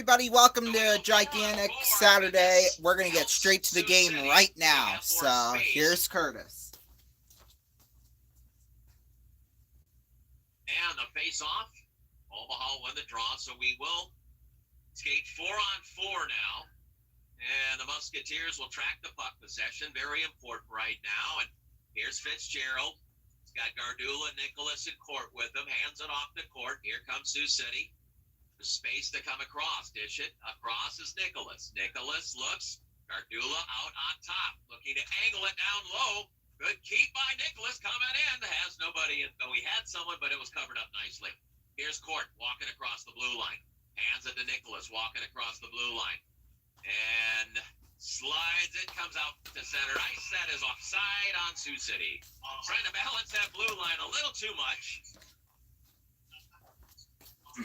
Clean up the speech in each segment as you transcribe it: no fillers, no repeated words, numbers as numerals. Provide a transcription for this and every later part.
everybody. Welcome to Gigantic Saturday. We're going to get straight to the game right now. So, here's Curtis. And the face-off. Omaha won the draw, so we will skate 4-on-4 now. And the Musketeers will track the puck possession. Very important right now. And here's Fitzgerald. He's got Gardula, Nicholas, and Court with him. Hands it off the court. Here comes Sioux City. The space to come across. Dish it. Across is Nicholas. Nicholas looks. Gardula out on top. Looking to angle it down low. Good keep by Nicholas coming in. Has nobody, though he had someone, but it was covered up nicely. Here's Court walking across the blue line. Hands it to Nicholas walking across the blue line. And slides it, comes out to center. Ice set is offside on Sioux City. Trying to balance that blue line a little too much.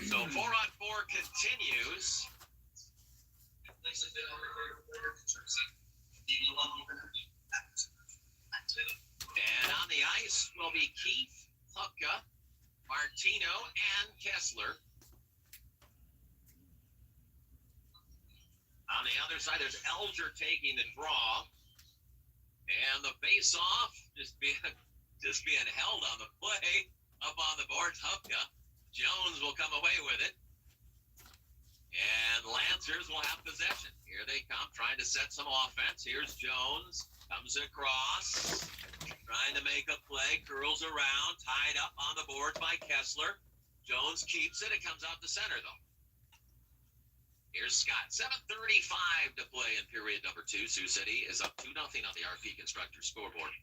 So 4-on-4 continues. And on the ice will be Keith, Hupka, Martino, and Kessler. On the other side, there's Elger taking the draw. And the face-off just being held on the play up on the boards. Hupka. Jones will come away with it. And Lancers will have possession. Here they come, trying to set some offense. Here's Jones. Comes across. Trying to make a play. Curls around. Tied up on the board by Kessler. Jones keeps it. It comes out the center, though. Here's Scott. 7:35 to play in period number 2. Sioux City is up 2-0 on the RP Constructors scoreboard.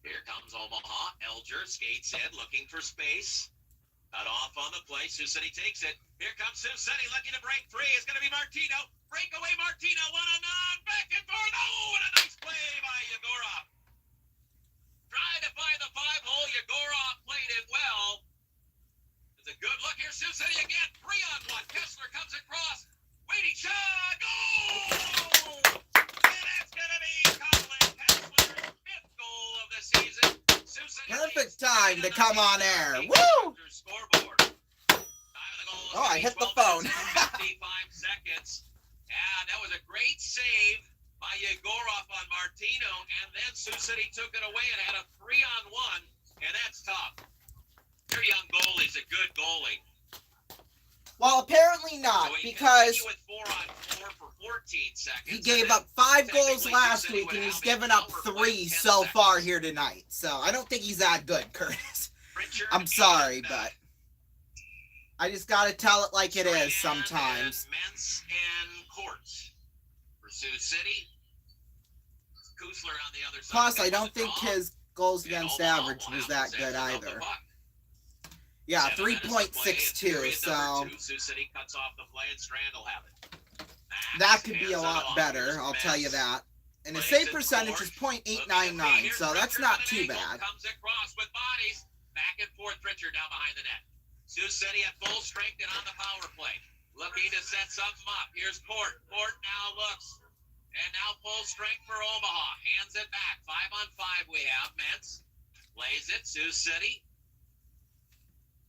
Here comes Omaha. Elger skates in, looking for space. Cut off on the play. Sioux City takes it. Here comes Sioux City looking to break free. It's going to be Martino. Breakaway Martino. 1-on-1. Back and forth. Oh, and a nice play by Yegorov. Trying to find the 5-hole. Yegorov played it well. It's a good look here. Sioux City again. 3-on-1. Kessler comes across. Waiting shot. Goal! And that's going to be Colin Kessler's 5th goal of the season. Sioux City Perfect time to come on air. Woo! Oh, I hit the phone. 55 seconds. And that was a great save by Yegorov on Martino. And then Sioux City took it away and had a 3-on-1. And that's tough. Your young goalie's a good goalie. Well, apparently not, because with 4-on-4 for 14 seconds. he gave up 5 goals last week, and he's given up 3 so far here tonight. So I don't think he's that good, Curtis. I'm sorry, but I just got to tell it like it is sometimes. Mintz and Courts for Sioux City. Kusler on the other side. Plus, I don't think his goals against average was that good either. Yeah, 3.62, so Sioux City cuts off the play and Strand will have it. That could be a lot better, I'll tell you that. And his save percentage is .899, so that's not too bad. Comes across with bodies. Back and forth, Pritchard down behind the net. Sioux City at full strength and on the power play. Looking to set something up. Here's Court. Court now looks. And now full strength for Omaha. Hands it back. 5-on-5 we have. Mintz plays it. Sioux City.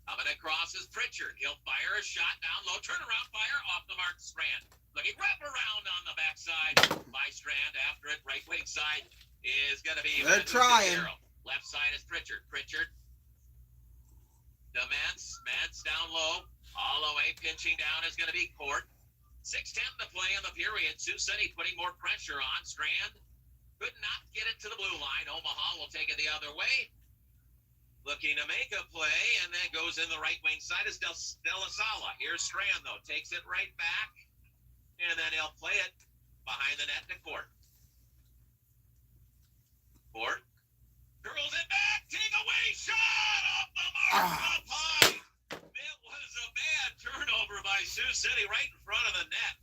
Coming across is Pritchard. He'll fire a shot down low. Turnaround fire off the mark. Strand. Looking wrap around on the backside by Strand. After it, right wing side is going to be. They're trying. Left side is Pritchard. Pritchard. The Mintz. Mintz down low. All the way pinching down is going to be Court. 6:10 to play in the period. Sioux City putting more pressure on. Strand could not get it to the blue line. Omaha will take it the other way. Looking to make a play, and then goes in the right wing side is De La Sala. Here's Strand, though. Takes it right back, and then he'll play it behind the net to Court. Court curls it back. Take away shot off the mark. Up high. It was a bad turnover by Sioux City right in front of the net.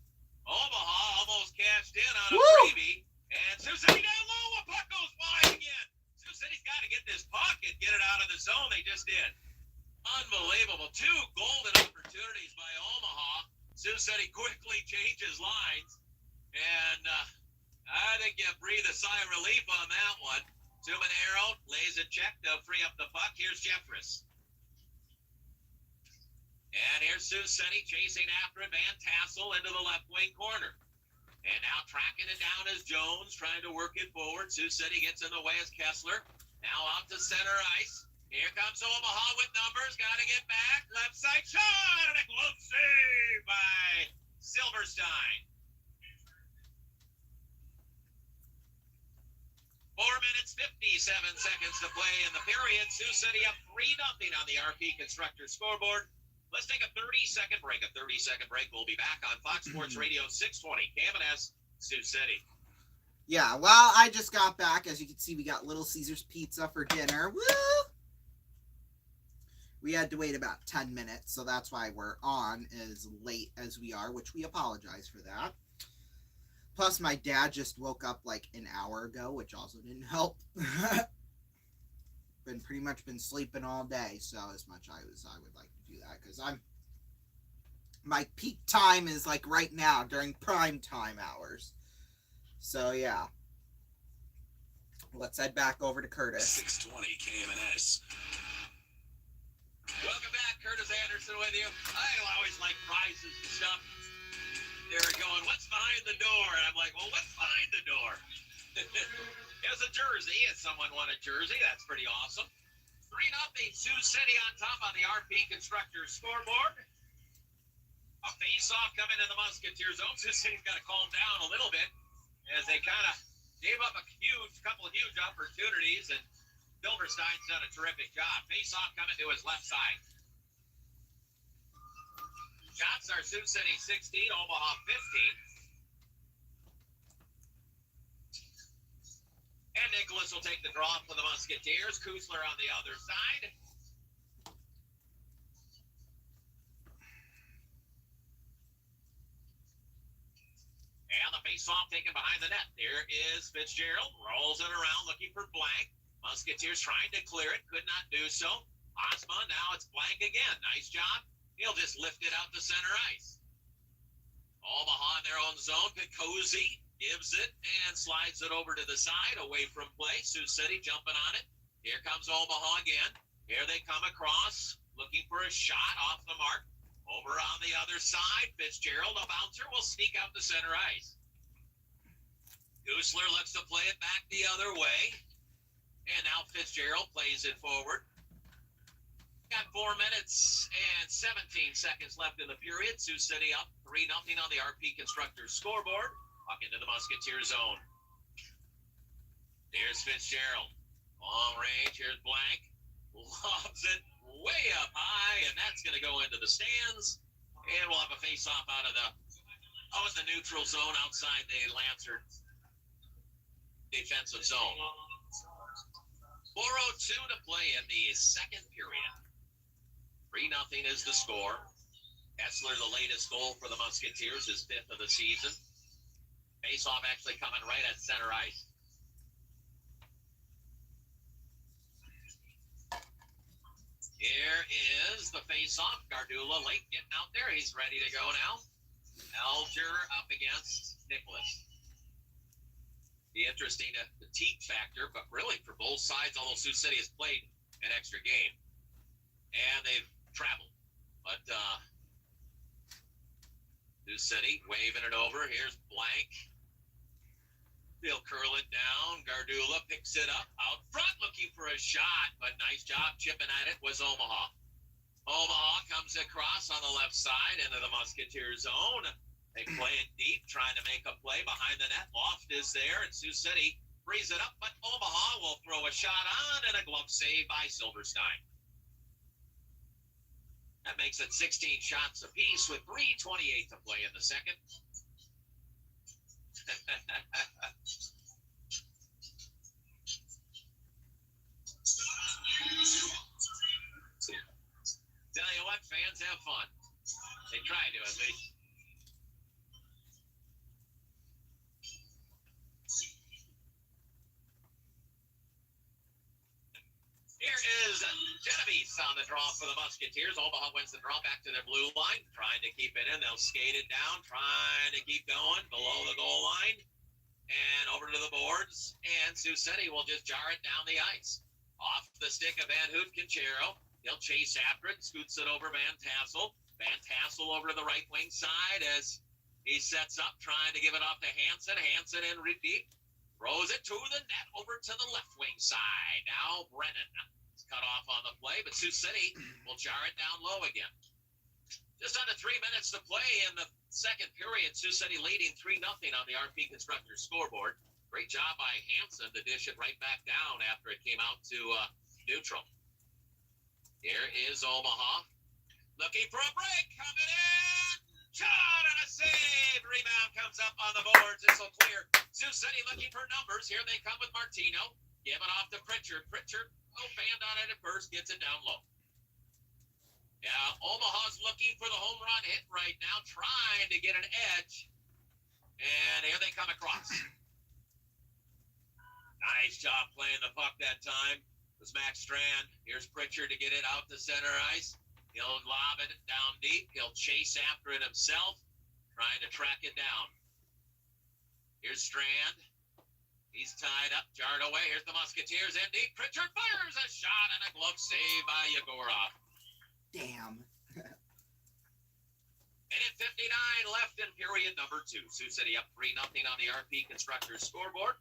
Omaha almost cashed in on a freebie, and Sioux City down low. A puck goes wide again. City's got to get this puck and get it out of the zone. They just did. Unbelievable. 2 golden opportunities by Omaha. Sioux City quickly changes lines. And I think you breathe a sigh of relief on that one. Zumanero lays a check to free up the puck. Here's Jeffress. And here's Sioux City chasing after it. Van Tassel into the left wing corner. And now tracking it down is Jones, trying to work it forward. Sioux City gets in the way as Kessler. Now out to center ice. Here comes Omaha with numbers. Got to get back. Left side shot. And a glove save by Silverstein. 4 minutes, 57 seconds to play in the period. Sioux City up 3-0 on the RP Constructor scoreboard. Let's take a 30-second break. A 30-second break. We'll be back on Fox Sports Radio 620. KMNS, Sioux City. Yeah, well, I just got back. As you can see, we got Little Caesars Pizza for dinner. Woo! We had to wait about 10 minutes, so that's why we're on as late as we are, which we apologize for that. Plus, my dad just woke up like an hour ago, which also didn't help. Pretty much been sleeping all day, so as much I would like to do that, because my peak time is like right now during prime time hours. So yeah, let's head back over to Curtis. 620 KMNS. Welcome back, Curtis Anderson with you. I always like prizes and stuff. They're going, what's behind the door? And I'm like, well, what's behind the door? It's a jersey, and someone won a jersey. That's pretty awesome. 3-0 Sioux City on top on the RP Constructor scoreboard. A face-off coming in the Musketeer zone. Sioux City's got to calm down a little bit as they kind of gave up a couple of huge opportunities, and Silverstein's done a terrific job. Face-off coming to his left side. Shots are Sioux City 16, Omaha 15. And Nicholas will take the draw for the Musketeers. Kusler on the other side. And the face-off taken behind the net. There is Fitzgerald. Rolls it around looking for Blank. Musketeers trying to clear it. Could not do so. Osma, now it's Blank again. Nice job. He'll just lift it out to center ice. Omaha in their own zone. Cozy gives it and slides it over to the side, away from play. Sioux City jumping on it. Here comes Omaha again. Here they come across, looking for a shot off the mark. Over on the other side, Fitzgerald, a bouncer, will sneak out to center ice. Kusler looks to play it back the other way. And now Fitzgerald plays it forward. Got 4 minutes and 17 seconds left in the period. Sioux City up 3-0 on the RP Constructor scoreboard. Puck into the Musketeer zone. Here's Fitzgerald. Long range. Here's Blank. Lobs it way up high, and that's going to go into the stands. And we'll have a face-off out of the neutral zone outside the Lancer defensive zone. 4:02 to play in the second period. 3-0 is the score. Kessler, the latest goal for the Musketeers, his 5th of the season. Face-off actually coming right at center ice. Here is the face-off. Gardula late getting out there. He's ready to go now. Alger up against Nicholas. Be interesting fatigue factor, but really for both sides, although Sioux City has played an extra game and they've traveled. But Sioux City waving it over. Here's Blank. They'll curl it down. Gardula picks it up out front looking for a shot, but nice job chipping at it was Omaha. Omaha comes across on the left side into the Musketeer zone. They play it deep, trying to make a play behind the net. Loft is there, and Sioux City frees it up, but Omaha will throw a shot on, and a glove save by Silverstein. That makes it 16 shots apiece with 3:28 to play in the second. Tell you what, fans have fun. They try to, at least. Here is Genovese on the draw for the Musketeers. Omaha wins the draw back to their blue line, trying to keep it in. They'll skate it down, trying to keep going below the goal line. And over to the boards. And Sioux City will just jar it down the ice. Off the stick of Van Hoot Conchero. He'll chase after it, scoots it over Van Tassel. Van Tassel over to the right wing side as he sets up, trying to give it off to Hansen. Hansen in deep. Throws it to the net over to the left wing side. Now Brennan is cut off on the play, but Sioux City will jar it down low again. Just under 3 minutes to play in the second period. Sioux City leading 3-0 on the RP Constructors scoreboard. Great job by Hansen to dish it right back down after it came out to neutral. Here is Omaha. Looking for a break. Coming in. Shot and a save. Rebound comes up on the boards. This will clear. Sioux City looking for numbers. Here they come with Martino. Give it off to Pritchard. Pritchard, fanned on it at first. Gets it down low. Yeah, Omaha's looking for the home run hit right now, trying to get an edge. And here they come across. Nice job playing the puck that time. It was Max Strand. Here's Pritchard to get it out to center ice. He'll lob it down deep. He'll chase after it himself, trying to track it down. Here's Strand. He's tied up, jarred away. Here's the Musketeers in deep. Pritchard fires a shot and a glove save by Yegorov. Damn. Minute 59 left in period number 2. Sioux City up 3-0 on the RP Constructors scoreboard.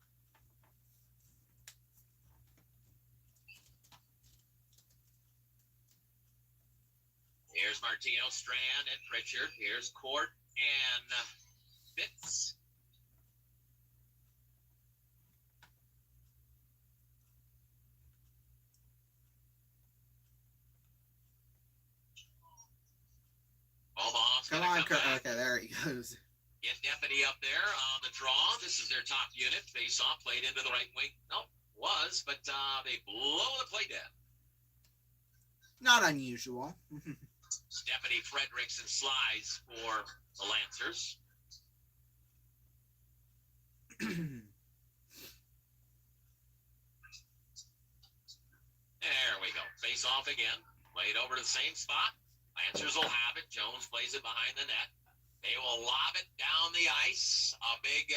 Here's Martino, Strand, and Pritchard. Here's Court and Fitz. Omaha's Come on, Kurt. Okay, there he goes. Get Deputy up there on the draw. This is their top unit. Face-off played into the right wing. Nope, was, but they blow the play dead. Not unusual. Deputy Fredericks and Slice for the Lancers. There we go. Face-off again. Played over to the same spot. Lancers will have it. Jones plays it behind the net. They will lob it down the ice. A big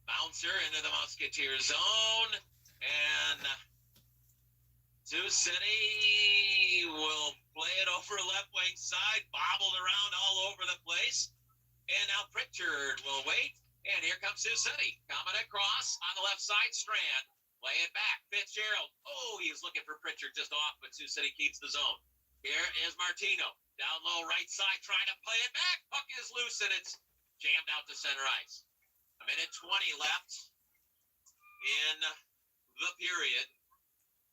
bouncer into the Musketeer zone. And Sioux City will play it over left wing side. Bobbled around all over the place. And now Pritchard will wait. And here comes Sioux City. Coming across on the left side. Strand. Play it back. Fitzgerald. Oh, he was looking for Pritchard just off, but Sioux City keeps the zone. Here is Martino. Down low right side, trying to play it back. Puck is loose, and it's jammed out to center ice. A minute 20 left in the period.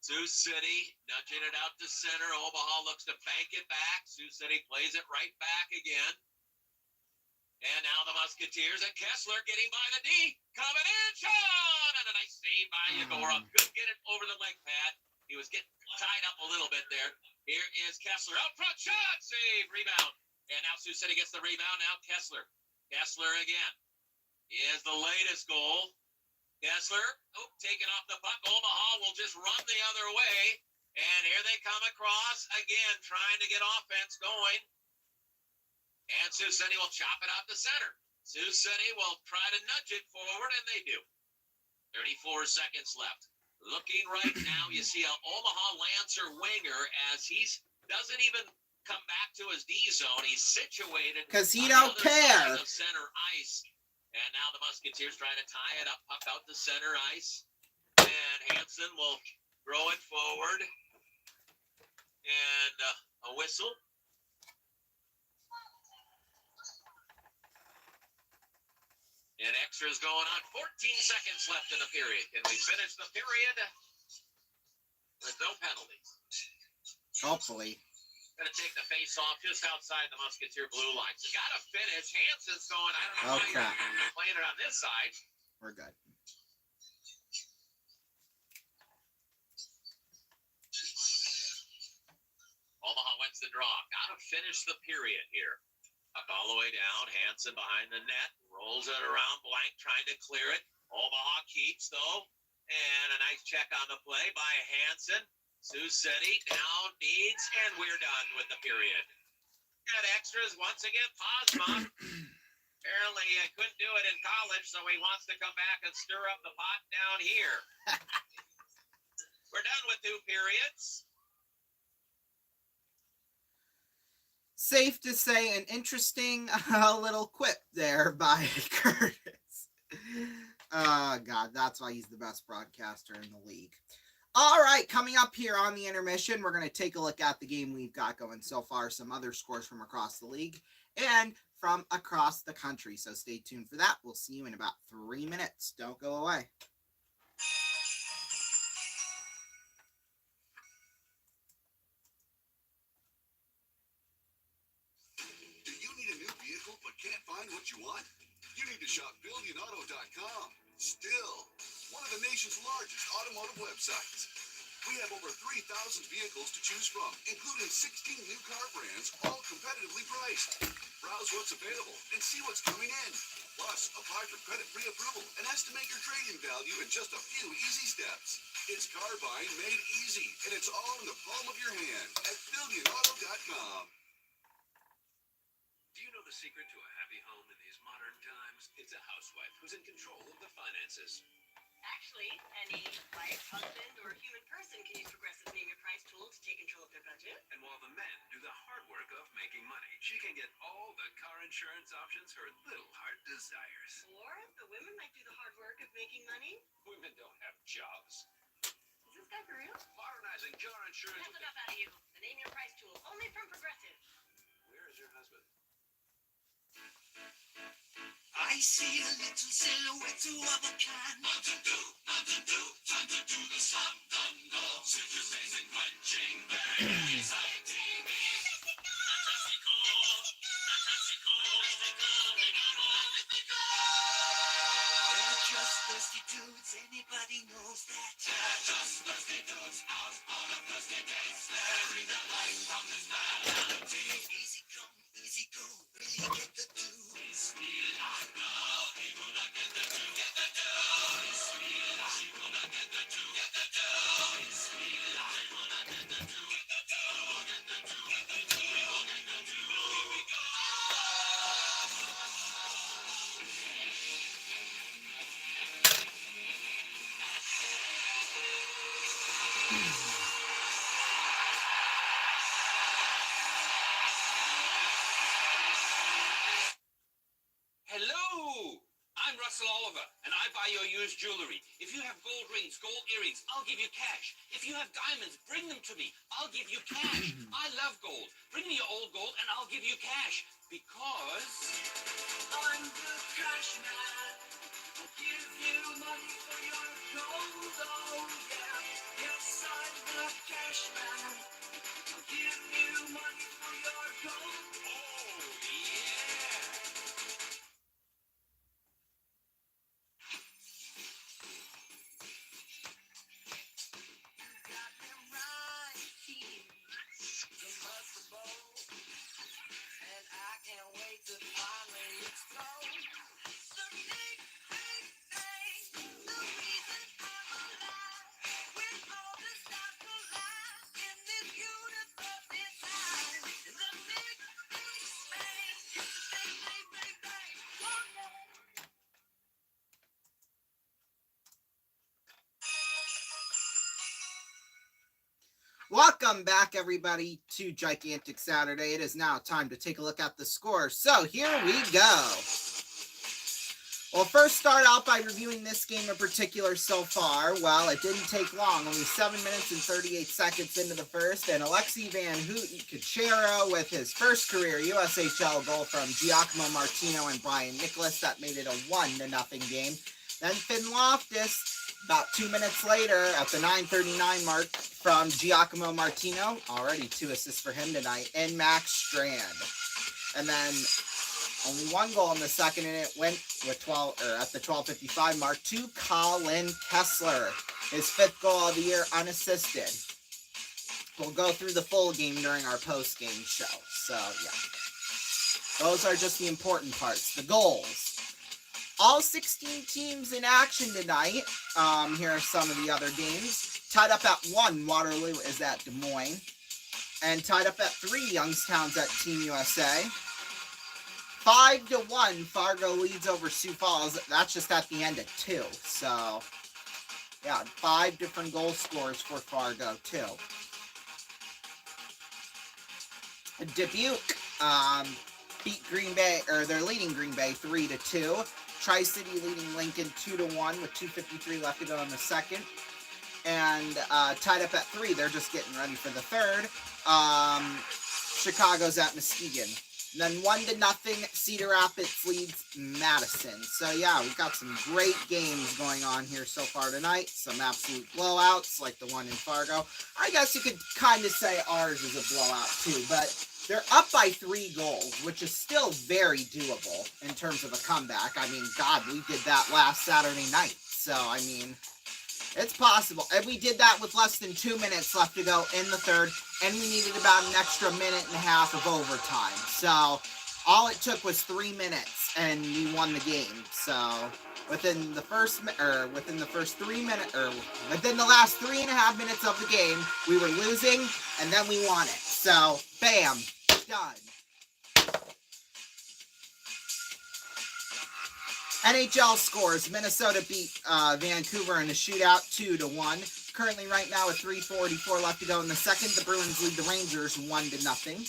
Sioux City nudging it out to center. Omaha looks to bank it back. Sioux City plays it right back again. And now the Musketeers and Kessler getting by the D. Coming in, shot! And a nice save by Yegorov. Couldn't get it over the leg pad. He was getting tied up a little bit there. Here is Kessler. Out front, shot! Save, rebound. And now Sioux City gets the rebound. Now Kessler. Kessler again. Is the latest goal. Kessler, taking off the puck. Omaha will just run the other way. And here they come across again, trying to get offense going. And Sioux City will chop it out to center. Sioux City will try to nudge it forward, and they do. 34 seconds left. Looking right now, you see an Omaha Lancer winger as he doesn't even come back to his D zone. He's situated because he don't care. Of center ice. And now the Musketeers trying to tie it up, puck out to center ice. And Hansen will throw it forward. And a whistle. And extras going on. 14 seconds left in the period. Can we finish the period with no penalties? Hopefully. Going to take the face off just outside the Musketeer blue line. So got to finish. Hansen's going, I don't know why you're playing it on this side. We're good. Omaha wins the draw. Got to finish the period here. Up all the way down. Hansen behind the net. Rolls it around blank, trying to clear it. Omaha keeps, though. And a nice check on the play by Hansen. Sioux City now needs, and we're done with the period. Got extras once again. Posma. Apparently couldn't do it in college, so he wants to come back and stir up the pot down here. We're done with 2 periods. Safe to say an interesting little quip there by Curtis. Oh, God, that's why he's the best broadcaster in the league. All right, coming up here on the intermission, we're going to take a look at the game we've got going so far, some other scores from across the league and from across the country. So stay tuned for that. We'll see you in about 3 minutes. Don't go away. Do you need a new vehicle but can't find what you want? You need to shop BillionAuto.com. Still, one of the nation's largest automotive websites. We have over 3,000 vehicles to choose from, including 16 new car brands, all competitively priced. Browse what's available and see what's coming in. Plus, apply for credit pre-approval and estimate your trade-in value in just a few easy steps. It's car buying made easy, and it's all in the palm of your hand at BillionAuto.com. Do you know the secret to a happy home in these modern times? It's a housewife who's in control of the finances. Actually, any wife, husband, or human person can use Progressive Name Your Price tool to take control of their budget. And while the men do the hard work of making money, she can get all the car insurance options her little heart desires. Or the women might do the hard work of making money. Women don't have jobs. Is this guy for real? Modernizing car insurance. That's enough out of you. The Name Your Price tool, only from Progressive. Where is your husband? I see a little silhouette of a can. Mountain Dew, time to do the slam dunk go. Stimulating, quenching, very exciting. Fantastico, they're just thirsty dudes, anybody knows that. They're just thirsty dudes, out on a thirsty days. They're the life from this vanity. Easy come, easy go, really get the do. Hello! I'm Russell Oliver, and I buy your used jewelry. If you have gold rings, gold earrings, I'll give you cash. If you have diamonds, bring them to me. I'll give you cash. I love gold. Bring me your old gold, and I'll give you cash. Because I'm the cash man. I'll give you money for your gold, oh yeah. Yes, I'm the cash man. I'll give you money for your gold. oh yeah. Got them right here, the muscle bowl, and I can't wait to finally explode. The big, big thing, the reason I'm alive, with all the stars collide in this beautiful design. The big, big bang, bang, bang, bang, bang, one day. Welcome back, everybody, to Gigantic Saturday. It is now time to take a look at the score. So here we go. We'll first start out by reviewing this game in particular so far. Well, it didn't take long, only 7 minutes and 38 seconds into the first, and Alexi Van Houten with his first career USHL goal from Giacomo Martino and Brian Nicholas. That made it a 1-0 game. Then Finn Loftus, about 2 minutes later, at the 9:39 mark, from Giacomo Martino, already 2 assists for him tonight, and Max Strand. And then only 1 goal in the second, and it went with at the 12:55 mark to Colin Kessler, his 5th goal of the year unassisted. We'll go through the full game during our post-game show. So yeah, those are just the important parts, the goals. All 16 teams in action tonight. Here are some of the other games. Tied up at 1, Waterloo is at Des Moines. And tied up at 3, Youngstown's at Team USA. 5-1, Fargo leads over Sioux Falls. That's just at the end of 2. So, yeah, 5 different goal scorers for Fargo, too. Dubuque beat Green Bay, or they're leading Green Bay 3-2. Tri-City leading Lincoln 2-1 with 2:53 left to go in the second. And tied up at 3. They're just getting ready for the third. Chicago's at Muskegon. And then 1-0, Cedar Rapids leads Madison. So yeah, we've got some great games going on here so far tonight. Some absolute blowouts like the one in Fargo. I guess you could kind of say ours is a blowout too, but they're up by 3 goals, which is still very doable in terms of a comeback. I mean, God, we did that last Saturday night. So, I mean, it's possible. And we did that with less than 2 minutes left to go in the third, and we needed about an extra minute and a half of overtime. So, all it took was 3 minutes, and we won the game. So, within the last 3.5 minutes of the game, we were losing, and then we won it. So, bam, done. NHL scores. Minnesota beat Vancouver in a shootout 2-1. Currently right now with 3:44 left to go in the second. The Bruins lead the Rangers 1-0.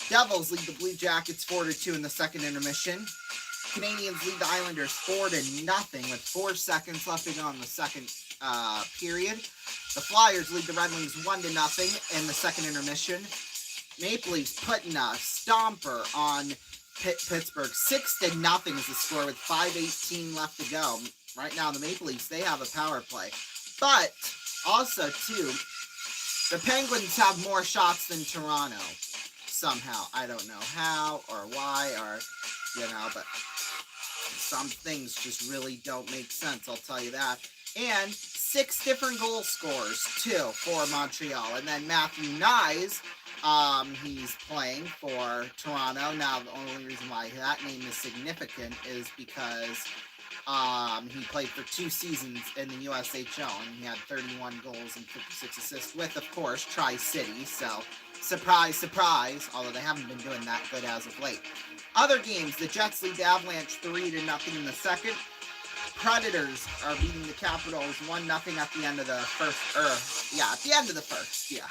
Devils lead the Blue Jackets 4-2 in the second intermission. Canadians lead the Islanders 4-0 with 4 seconds left to go in the second period. The Flyers lead the Red Wings 1-0 in the second intermission. Maple Leafs putting a stomper on Pittsburgh. 6-0 is the score with 5:18 left to go. Right now, the Maple Leafs, they have a power play. But, also, too, the Penguins have more shots than Toronto. Somehow. I don't know how or why or, but some things just really don't make sense, I'll tell you that. And 6 different goal scorers, too, for Montreal. And then Matthew Nyes, he's playing for Toronto. Now, the only reason why that name is significant is because he played for 2 seasons in the USHL, and he had 31 goals and 56 assists with, of course, Tri-City. So, surprise, surprise, although they haven't been doing that good as of late. Other games, the Jets lead the Avalanche 3-0 in the second. Predators are beating the Capitals 1-0 at the end of the first, at the end of the first, yeah.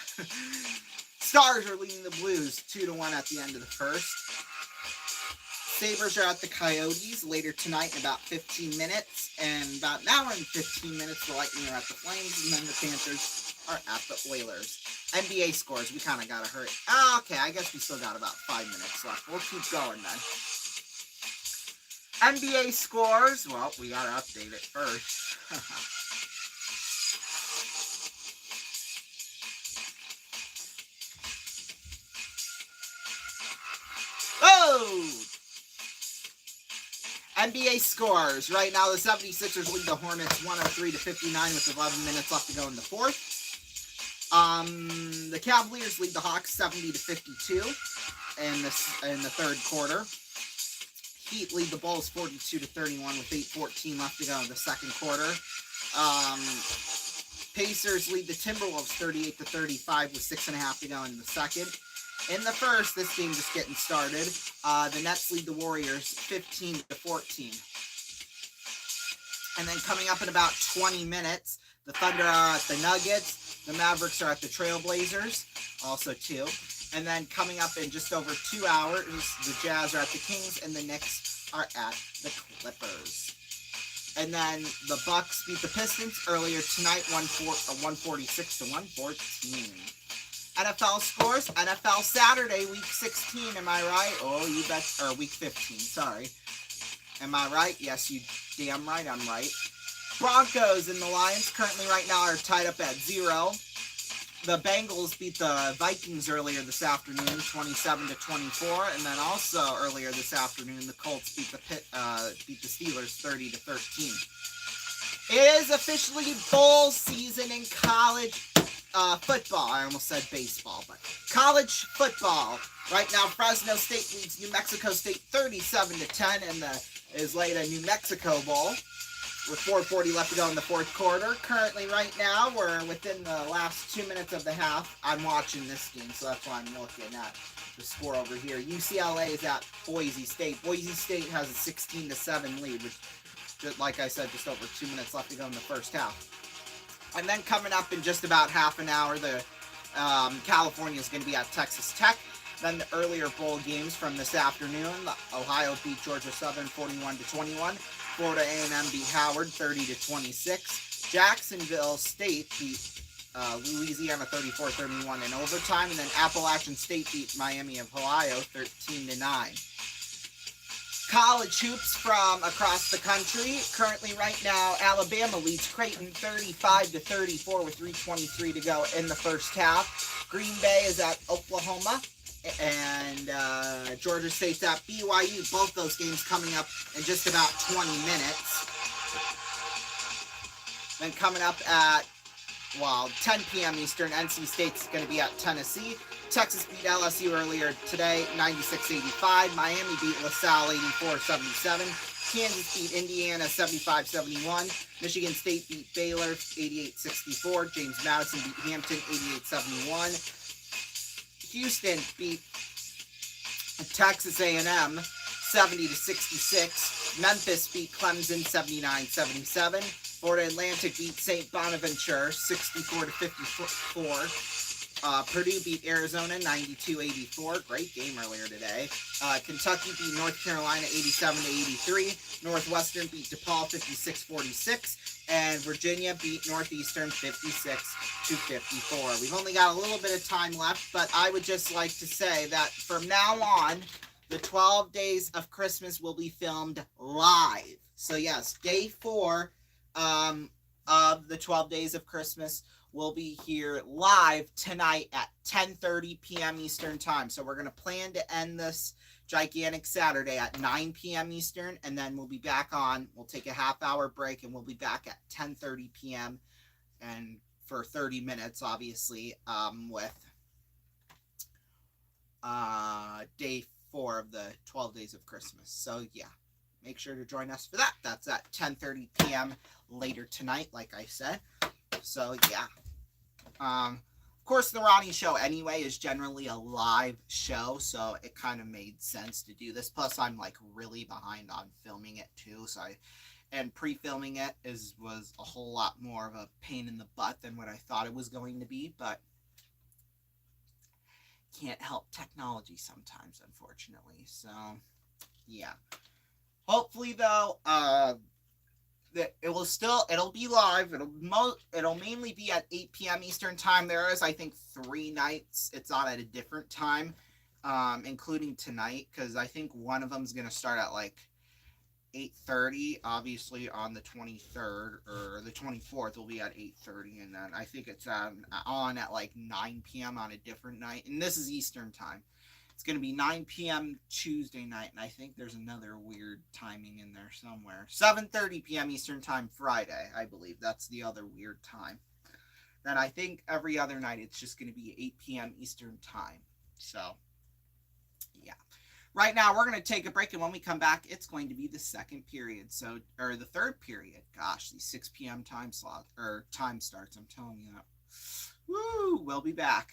Stars are leading the Blues 2-1 at the end of the first. Sabres are at the Coyotes later tonight in about 15 minutes. And about an hour and 15 minutes, the Lightning are at the Flames. And then the Panthers are at the Oilers. NBA scores, we kind of got to hurry. Okay, I guess we still got about 5 minutes left. We'll keep going then. NBA scores, well, we got to update it first. Oh! NBA scores. Right now, the 76ers lead the Hornets 103-59 with 11 minutes left to go in the fourth. The Cavaliers lead the Hawks 70-52 in the third quarter. Heat lead the Bulls 42-31 with 8:14 left to go in the second quarter. Pacers lead the Timberwolves 38-35 with 6.5 to go in the second. In the first, this game just getting started, the Nets lead the Warriors 15-14. And then coming up in about 20 minutes, the Thunder are at the Nuggets, the Mavericks are at the Trailblazers, also 2. And then coming up in just over 2 hours, the Jazz are at the Kings, and the Knicks are at the Clippers. And then the Bucks beat the Pistons earlier tonight, 146-114. NFL scores, NFL Saturday, week 16, am I right? Oh, you bet, or week 15, sorry. Am I right? Yes, you damn right I'm right. Broncos and the Lions currently right now are tied up at 0. The Bengals beat the Vikings earlier this afternoon, 27-24, and then also earlier this afternoon, the Colts beat the Steelers 30-13. It is officially bowl season in college football. I almost said baseball, but college football. Right now, Fresno State leads New Mexico State 37-10 in the Isleta New Mexico Bowl with 4:40 left to go in the fourth quarter. Currently, right now, we're within the last 2 minutes of the half. I'm watching this game, so that's why I'm looking at the score over here. UCLA is at Boise State. Boise State has a 16-7 lead, with, like I said, just over 2 minutes left to go in the first half. And then coming up in just about half an hour, the California is going to be at Texas Tech. Then the earlier bowl games from this afternoon: Ohio beat Georgia Southern 41-21. Florida A&M beat Howard 30-26. Jacksonville State beat Louisiana 34-31 in overtime, and then Appalachian State beat Miami of Ohio 13-9. College hoops from across the country. Currently, right now, Alabama leads Creighton 35-34 with 3:23 to go in the first half. Green Bay is at Oklahoma, and Georgia State's at BYU. Both those games coming up in just about 20 minutes. Then coming up at 10 p.m. Eastern, NC State's going to be at Tennessee. Texas beat LSU earlier today, 96-85. Miami beat LaSalle, 84-77. Kansas beat Indiana, 75-71. Michigan State beat Baylor, 88-64. James Madison beat Hampton, 88-71. Houston beat Texas A&M, 70-66. Memphis beat Clemson, 79-77. Florida Atlantic beat St. Bonaventure, 64-54. Purdue beat Arizona, 92-84. Great game earlier today. Kentucky beat North Carolina, 87-83. Northwestern beat DePaul, 56-46. And Virginia beat Northeastern, 56-54. We've only got a little bit of time left, but I would just like to say that from now on, the 12 Days of Christmas will be filmed live. So yes, day 4 of the 12 Days of Christmas will be here live tonight at 10:30 p.m. Eastern Time. So we're going to plan to end this gigantic Saturday at 9 p.m. Eastern, and then we'll be back on. We'll take a half-hour break, and we'll be back at 10:30 p.m. and for 30 minutes, obviously, with day 4 of the 12 Days of Christmas. So yeah, make sure to join us for that. That's at 10:30 p.m. later tonight, like I said. So yeah. Of course, the Ronnie Show anyway is generally a live show, so it kind of made sense to do this. Plus, I'm like really behind on filming it too, and pre-filming it was a whole lot more of a pain in the butt than what I thought it was going to be, but can't help technology sometimes, unfortunately. So yeah. Hopefully, though, that it'll be live. It'll mainly be at 8 p.m. Eastern Time. There is, I think, 3 nights it's on at a different time, including tonight, because I think one of them's gonna start at like 8:30. Obviously, on the 23rd or the 24th will be at 8:30, and then I think it's on at like 9 p.m. on a different night, and this is Eastern Time. It's going to be 9 p.m. Tuesday night, and I think there's another weird timing in there somewhere. 7:30 p.m. Eastern Time Friday, I believe. That's the other weird time. Then I think every other night it's just going to be 8 p.m. Eastern Time. So, yeah. Right now, we're going to take a break, and when we come back, it's going to be the second period. Or the third period. Gosh, these 6 p.m. time starts, I'm telling you that. Woo! We'll be back.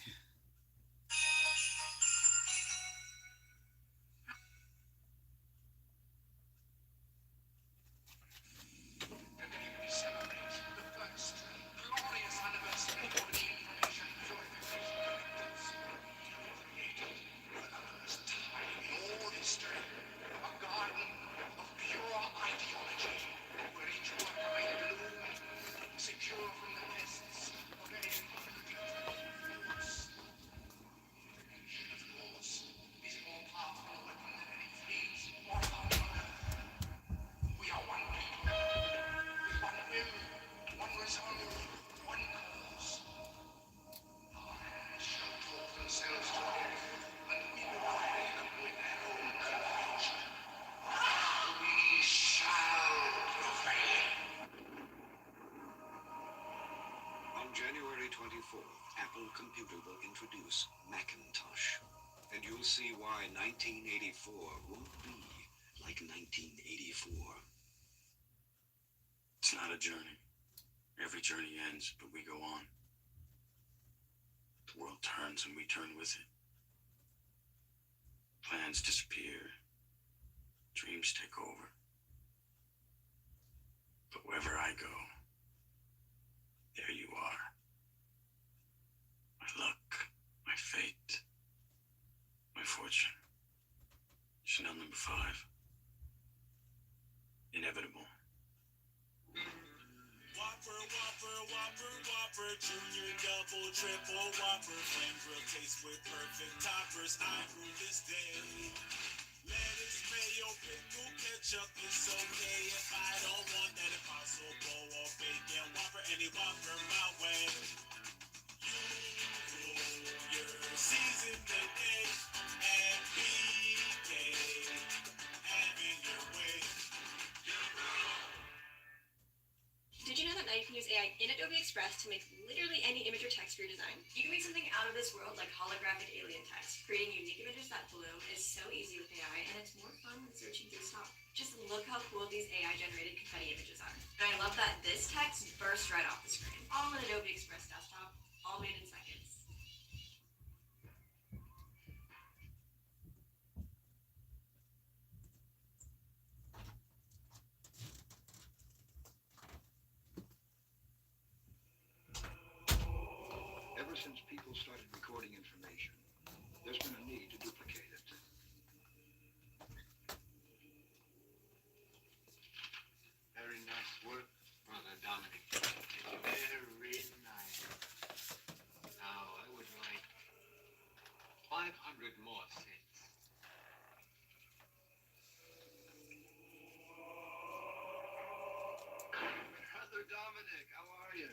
January 24th, Apple Computer will introduce Macintosh. And you'll see why 1984 won't be like 1984. It's not a journey. Every journey ends, but we go on. The world turns and we turn with it. Plans disappear. Dreams take over. But wherever I go, there you are. My luck, my fate, my Whopper, Junior, Double, Triple Whopper, flame grill taste with perfect toppers. I rule this day. Lettuce, mayo, pickle, ketchup, it's okay if I don't want that Impossible or bacon Whopper, any Whopper my way. You rule your season today and BK, having your way. Did you know that now you can use AI in Adobe Express to make literally any image or text for your design? You can make something out of this world like holographic alien text. Creating unique images that bloom is so easy with AI, and it's more fun than searching through stock. Just look how cool these AI-generated confetti images are. And I love that this text bursts right off the screen. All in Adobe Express desktop, all made in seconds. Ever since people started recording information, there's been a need to duplicate it. Very nice work, Brother Dominic. Very nice. Now, I would like 500 more cents. Brother Dominic, how are you?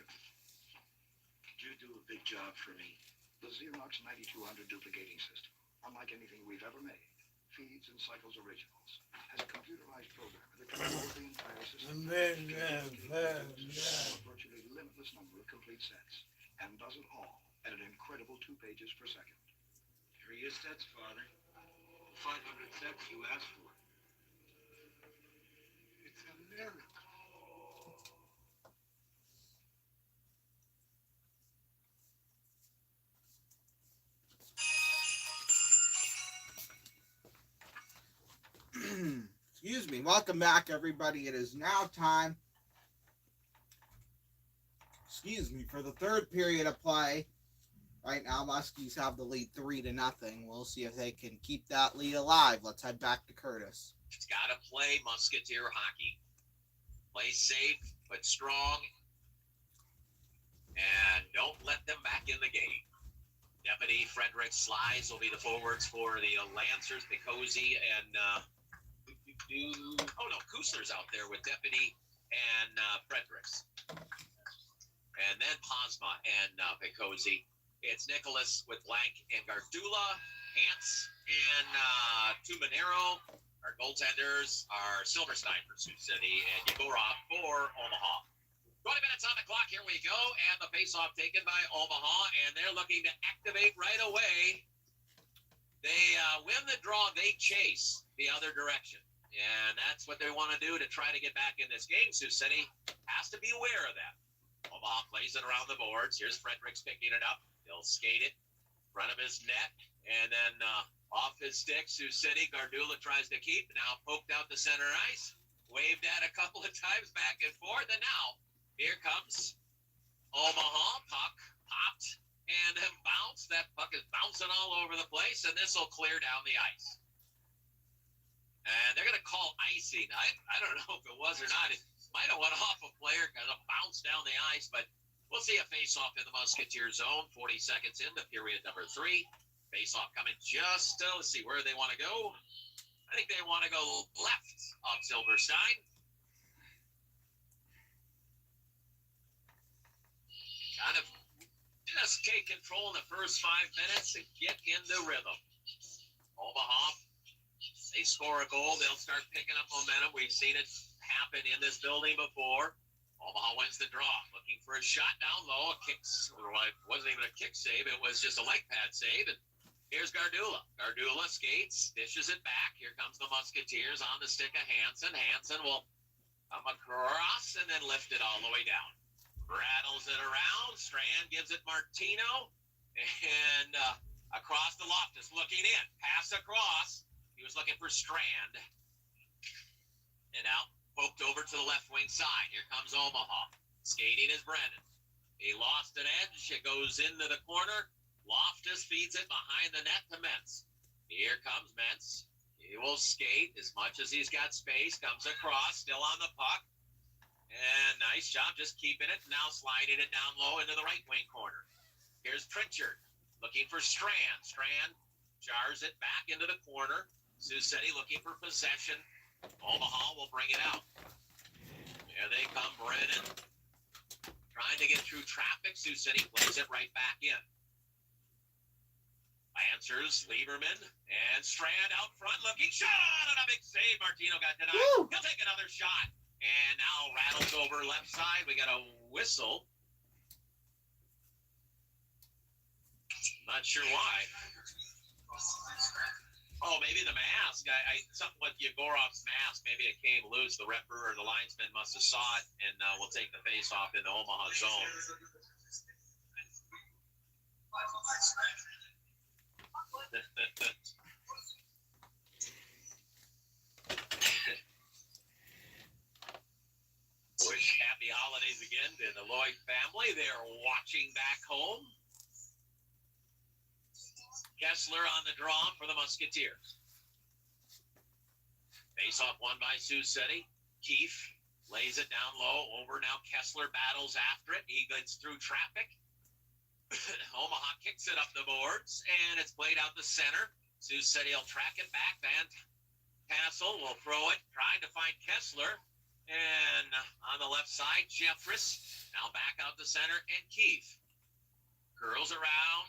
Could you do a big job for me? The Xerox 9200 duplicating system, unlike anything we've ever made, feeds and cycles originals, has a computerized programmer that controls the entire system, a virtually limitless number of complete sets, and does it all at an incredible 2 pages per second. Here are your sets, Father. 500 sets you asked for. It's a miracle. Excuse me. Welcome back, everybody. It is now time, for the third period of play. Right now, Muskies have the lead 3-0. We'll see if they can keep that lead alive. Let's head back to Curtis. It's got to play Musketeer hockey. Play safe, but strong, and don't let them back in the game. Deputy Frederick Slies will be the forwards for the Lancers, Picosi, and Kusler's out there with Deputy and Fredericks. And then Posma and Picosi. It's Nicholas with Blank and Gardula, Hance and Tumanero. Our goaltenders are Silverstein for Sioux City and Yegorov for Omaha. 20 minutes on the clock, here we go, and the face-off taken by Omaha, and they're looking to activate right away. They win the draw, they chase the other direction, and that's what they want to do to try to get back in this game. Sioux City has to be aware of that. Omaha plays it around the boards. Here's Fredericks picking it up. He'll skate it in front of his net, and then off his stick, Sioux City. Gardula tries to keep, now poked out the center ice, waved at a couple of times back and forth, and now here comes Omaha. Puck popped and then bounced. That puck is bouncing all over the place, and this will clear down the ice. And they're going to call icing. I don't know if it was or not. It might have went off a player, kind of bounced down the ice, but we'll see a face-off in the Musketeer zone. 40 seconds into period number 3. Face-off coming just, let's see, where they want to go. I think they want to go left of Silverstein. Kind of just take control in the first 5 minutes and get in the rhythm. Omaha, they score a goal, they'll start picking up momentum. We've seen it happen in this building before. Omaha wins the draw, looking for a shot down low, a kick, or it wasn't even a kick save, it was just a leg pad save, and here's Gardula. Gardula skates, dishes it back. Here comes the Musketeers on the stick of Hansen. Hansen will come across and then lift it all the way down. Rattles it around. Strand gives it Martino. And across the Loftus, looking in. Pass across. He was looking for Strand. And now poked over to the left wing side. Here comes Omaha. Skating is Brennan. He lost an edge. It goes into the corner. Loftus feeds it behind the net to Mentz. Here comes Mentz. He will skate as much as he's got space. Comes across, still on the puck. And nice job just keeping it. Now sliding it down low into the right wing corner. Here's Pritchard looking for Strand. Strand jars it back into the corner. Susetti looking for possession. Omaha will bring it out. Here they come, Brennan. Trying to get through traffic. Susetti plays it right back in. Lancers, Lieberman, and Strand out front looking. Shot and a big save. Martino got denied. Woo! He'll take another shot. And now rattles over left side. We got a whistle. Not sure why. Oh, maybe the mask. Something with Yegorov's mask. Maybe it came loose. The ref or the linesman must have saw it, and we'll take the face off in the Omaha zone. Wish happy holidays again to the Lloyd family. They're watching back home. Kessler on the draw for the Musketeers. Face off won by Susetti. Keefe lays it down low. Over now. Kessler battles after it. He gets through traffic. Omaha kicks it up the boards, and it's played out the center. Susetti will track it back. Van Tassel will throw it, trying to find Kessler. And on the left side, Jeffress. Now back out the center, and Keefe curls around,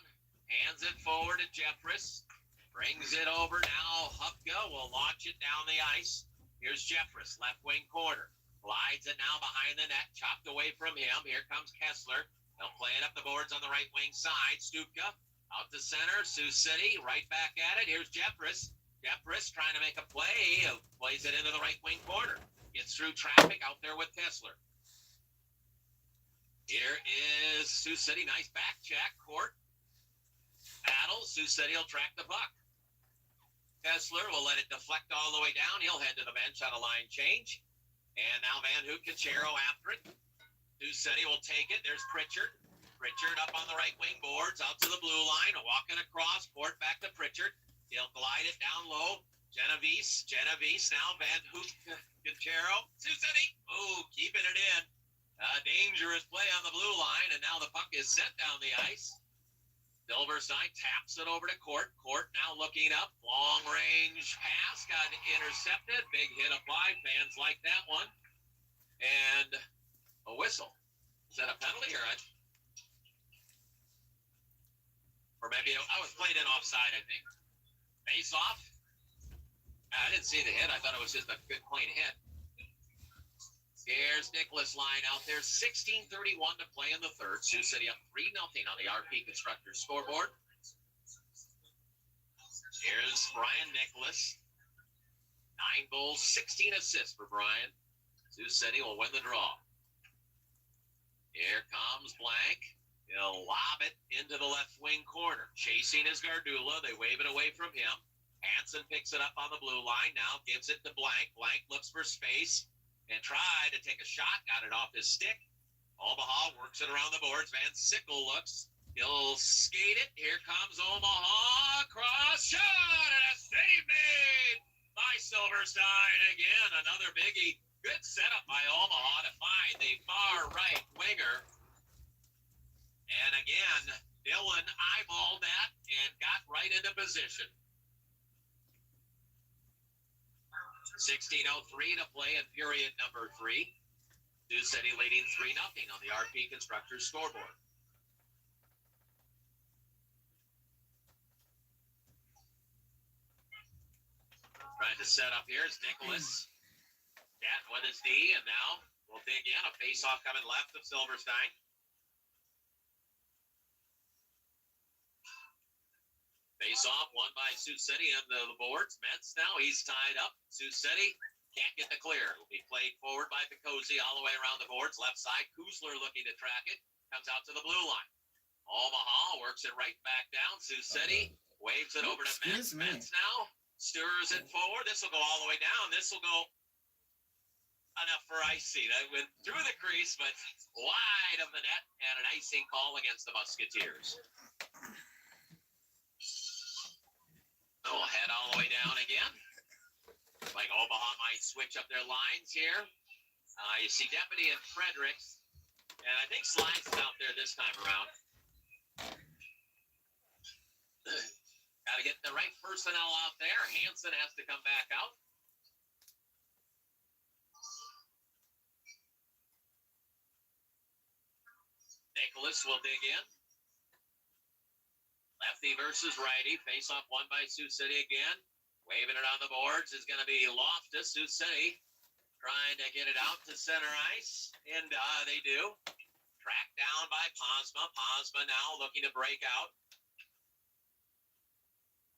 hands it forward to Jeffress. Brings it over now. Hupka will launch it down the ice. Here's Jeffress, left wing corner. Glides it now behind the net, chopped away from him. Here comes Kessler. They'll play it up the boards on the right wing side. Stupka out to center. Sioux City right back at it. Here's Jeffress. Jeffress trying to make a play. Plays it into the right wing corner. Gets through traffic out there with Kessler. Here is Sioux City. Nice back check. Court. Battle. Sioux City will track the puck. Kessler will let it deflect all the way down. He'll head to the bench on a line change. And now Van Hook Conchero after it. Susetti will take it. There's Pritchard. Pritchard up on the right wing boards, out to the blue line, walking across, Port back to Pritchard. He'll glide it down low. Genovese now Van Hook Conchero. Susetti, keeping it in. Dangerous play on the blue line, and now the puck is sent down the ice. Silverstein taps it over to Court. Court now looking up. Long range pass, got intercepted. Big hit applied. Fans like that one. And a whistle. Is that a penalty or maybe I was played in offside, I think. Face off. I didn't see the hit. I thought it was just a good clean hit. Here's Nicholas line out there. 16:31 to play in the third. Sioux City up 3-0 on the RP Constructors scoreboard. Here's Brian Nicholas. 9 goals, 16 assists for Brian. Sioux City will win the draw. Here comes Blank. He'll lob it into the left wing corner. Chasing is Gardula. They wave it away from him. Hansen picks it up on the blue line. Now gives it to Blank. Blank looks for space and tried to take a shot. Got it off his stick. Omaha works it around the boards. Van Sickle looks. He'll skate it. Here comes Omaha. Cross shot and a save made by Silverstein again. Another biggie. Good setup by Omaha to find the far right winger. And again, Dylan eyeballed that and got right into position. 16:03 to play in period number 3. Sioux City leading 3-0 on the RP Constructors scoreboard. Trying to set up here is Nicholas. Gatton with his D, and now we'll dig in. A face-off coming left of Silverstein. Face-off won by Sioux City on the boards. Metz now, he's tied up. Sioux City can't get the clear. It'll be played forward by Picosi all the way around the boards. Left side, Kusler looking to track it. Comes out to the blue line. Omaha works it right back down. Sioux City waves it over to Metz. Metz now stirs it forward. This will go all the way down. This will go enough for icing. I went through the crease, but wide of the net, and an icing call against the Musketeers. They'll head all the way down again. Like Omaha might switch up their lines here. You see Deputy and Fredericks. And I think Slides is out there this time around. Got to get the right personnel out there. Hansen has to come back out. Nicholas will dig in. Lefty versus righty. Face off won by Sioux City again. Waving it on the boards is going to be Loftus. Sioux City trying to get it out to center ice. And they do. Tracked down by Posma. Posma now looking to break out.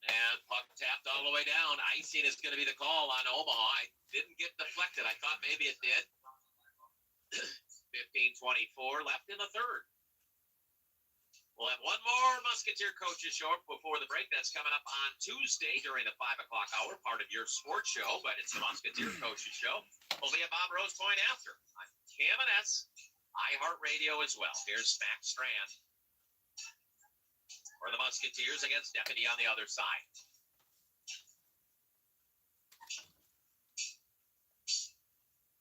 And puck tapped all the way down. Icing is going to be the call on Omaha. I didn't get deflected. I thought maybe it did. 15:24 left in the third. We'll have one more Musketeer Coaches Show before the break. That's coming up on Tuesday during the 5 o'clock hour, part of your sports show, but it's the Musketeer Coaches Show. We'll be at Bob Rose Point after on KMNS, iHeartRadio as well. Here's Max Strand for the Musketeers against Deputy on the other side.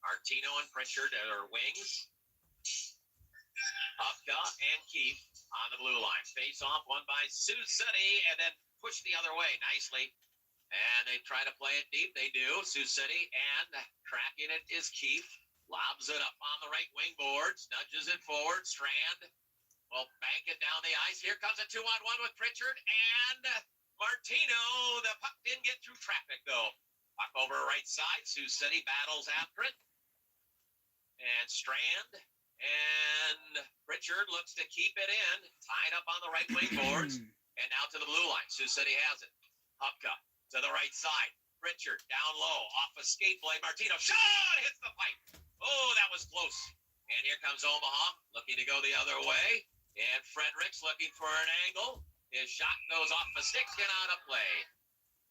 Martino and Pritchard are wings. Upka and Keith on the blue line. Face off one by Sioux City and then push the other way nicely. And they try to play it deep. They do. Sioux City and tracking it is Keith. Lobs it up on the right wing boards. Nudges it forward. Strand will bank it down the ice. Here comes a 2-on-1 with Pritchard and Martino. The puck didn't get through traffic though. Puck over right side. Sioux City battles after it. And Strand and Pritchard looks to keep it in. Tied up on the right wing boards. And now to the blue line. Sioux City has it. Hupka to the right side. Pritchard down low off a skate blade. Martino shot hits the pipe. Oh, that was close. And here comes Omaha looking to go the other way. And Fredericks looking for an angle. His shot goes off the stick and out of play.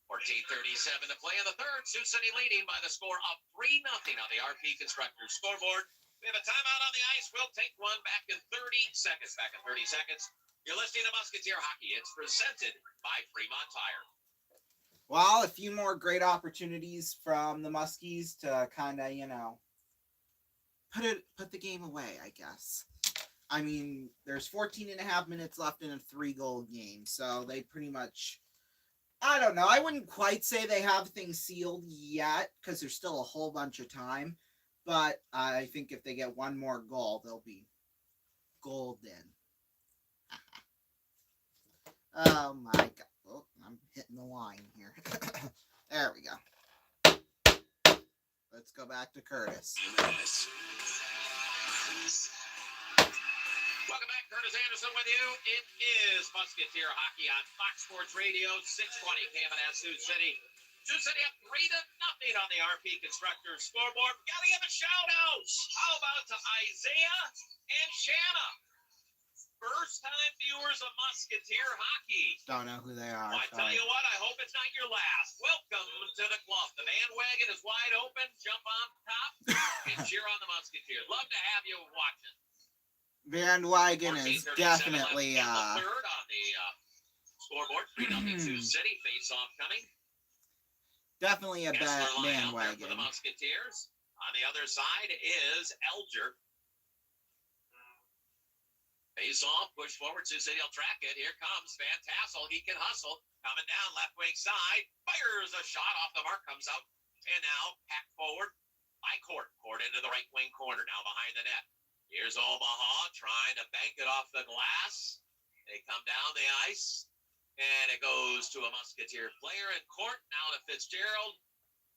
14:37 to play in the third. Sioux City leading by the score of 3-0 on the RP Constructors scoreboard. We have a timeout on the ice. We'll take one back in 30 seconds. Back in 30 seconds. You're listening to Musketeer Hockey. It's presented by Fremont Tire. Well, a few more great opportunities from the Muskies to kind of, put the game away, I guess. I mean, there's 14 and a half minutes left in a 3-goal game, so they pretty much, I don't know, I wouldn't quite say they have things sealed yet, because there's still a whole bunch of time, but I think if they get one more goal, they'll be golden. Oh my god. Oh, I'm hitting the line here. There we go. Let's go back to Curtis. Welcome back, Curtis Anderson with you. It is Musketeer Hockey on Fox Sports Radio, 620 KMNS Sioux City. Sioux City up 3-0 on the RP Constructors scoreboard. Gotta give a shout out. How about to Isaiah and Shanna? First time viewers of Musketeer Hockey. Don't know who they are. Well, I tell you what, I hope it's not your last. Welcome to the club. The bandwagon is wide open. Jump on top and cheer on the Musketeers. Love to have you watching. Bandwagon is definitely third on the scoreboard. 3-0 Sioux City face-off coming. Definitely a bandwagon for the Musketeers. On the other side is Elger. Face-off, push forward. Sioux City will track it. Here comes Van Tassel. He can hustle. Coming down left wing side. Fires a shot off the mark. Comes out. And now packed forward by Court. Court into the right wing corner. Now behind the net. Here's Omaha trying to bank it off the glass. They come down the ice. And it goes to a Musketeer player in Court. Now to Fitzgerald.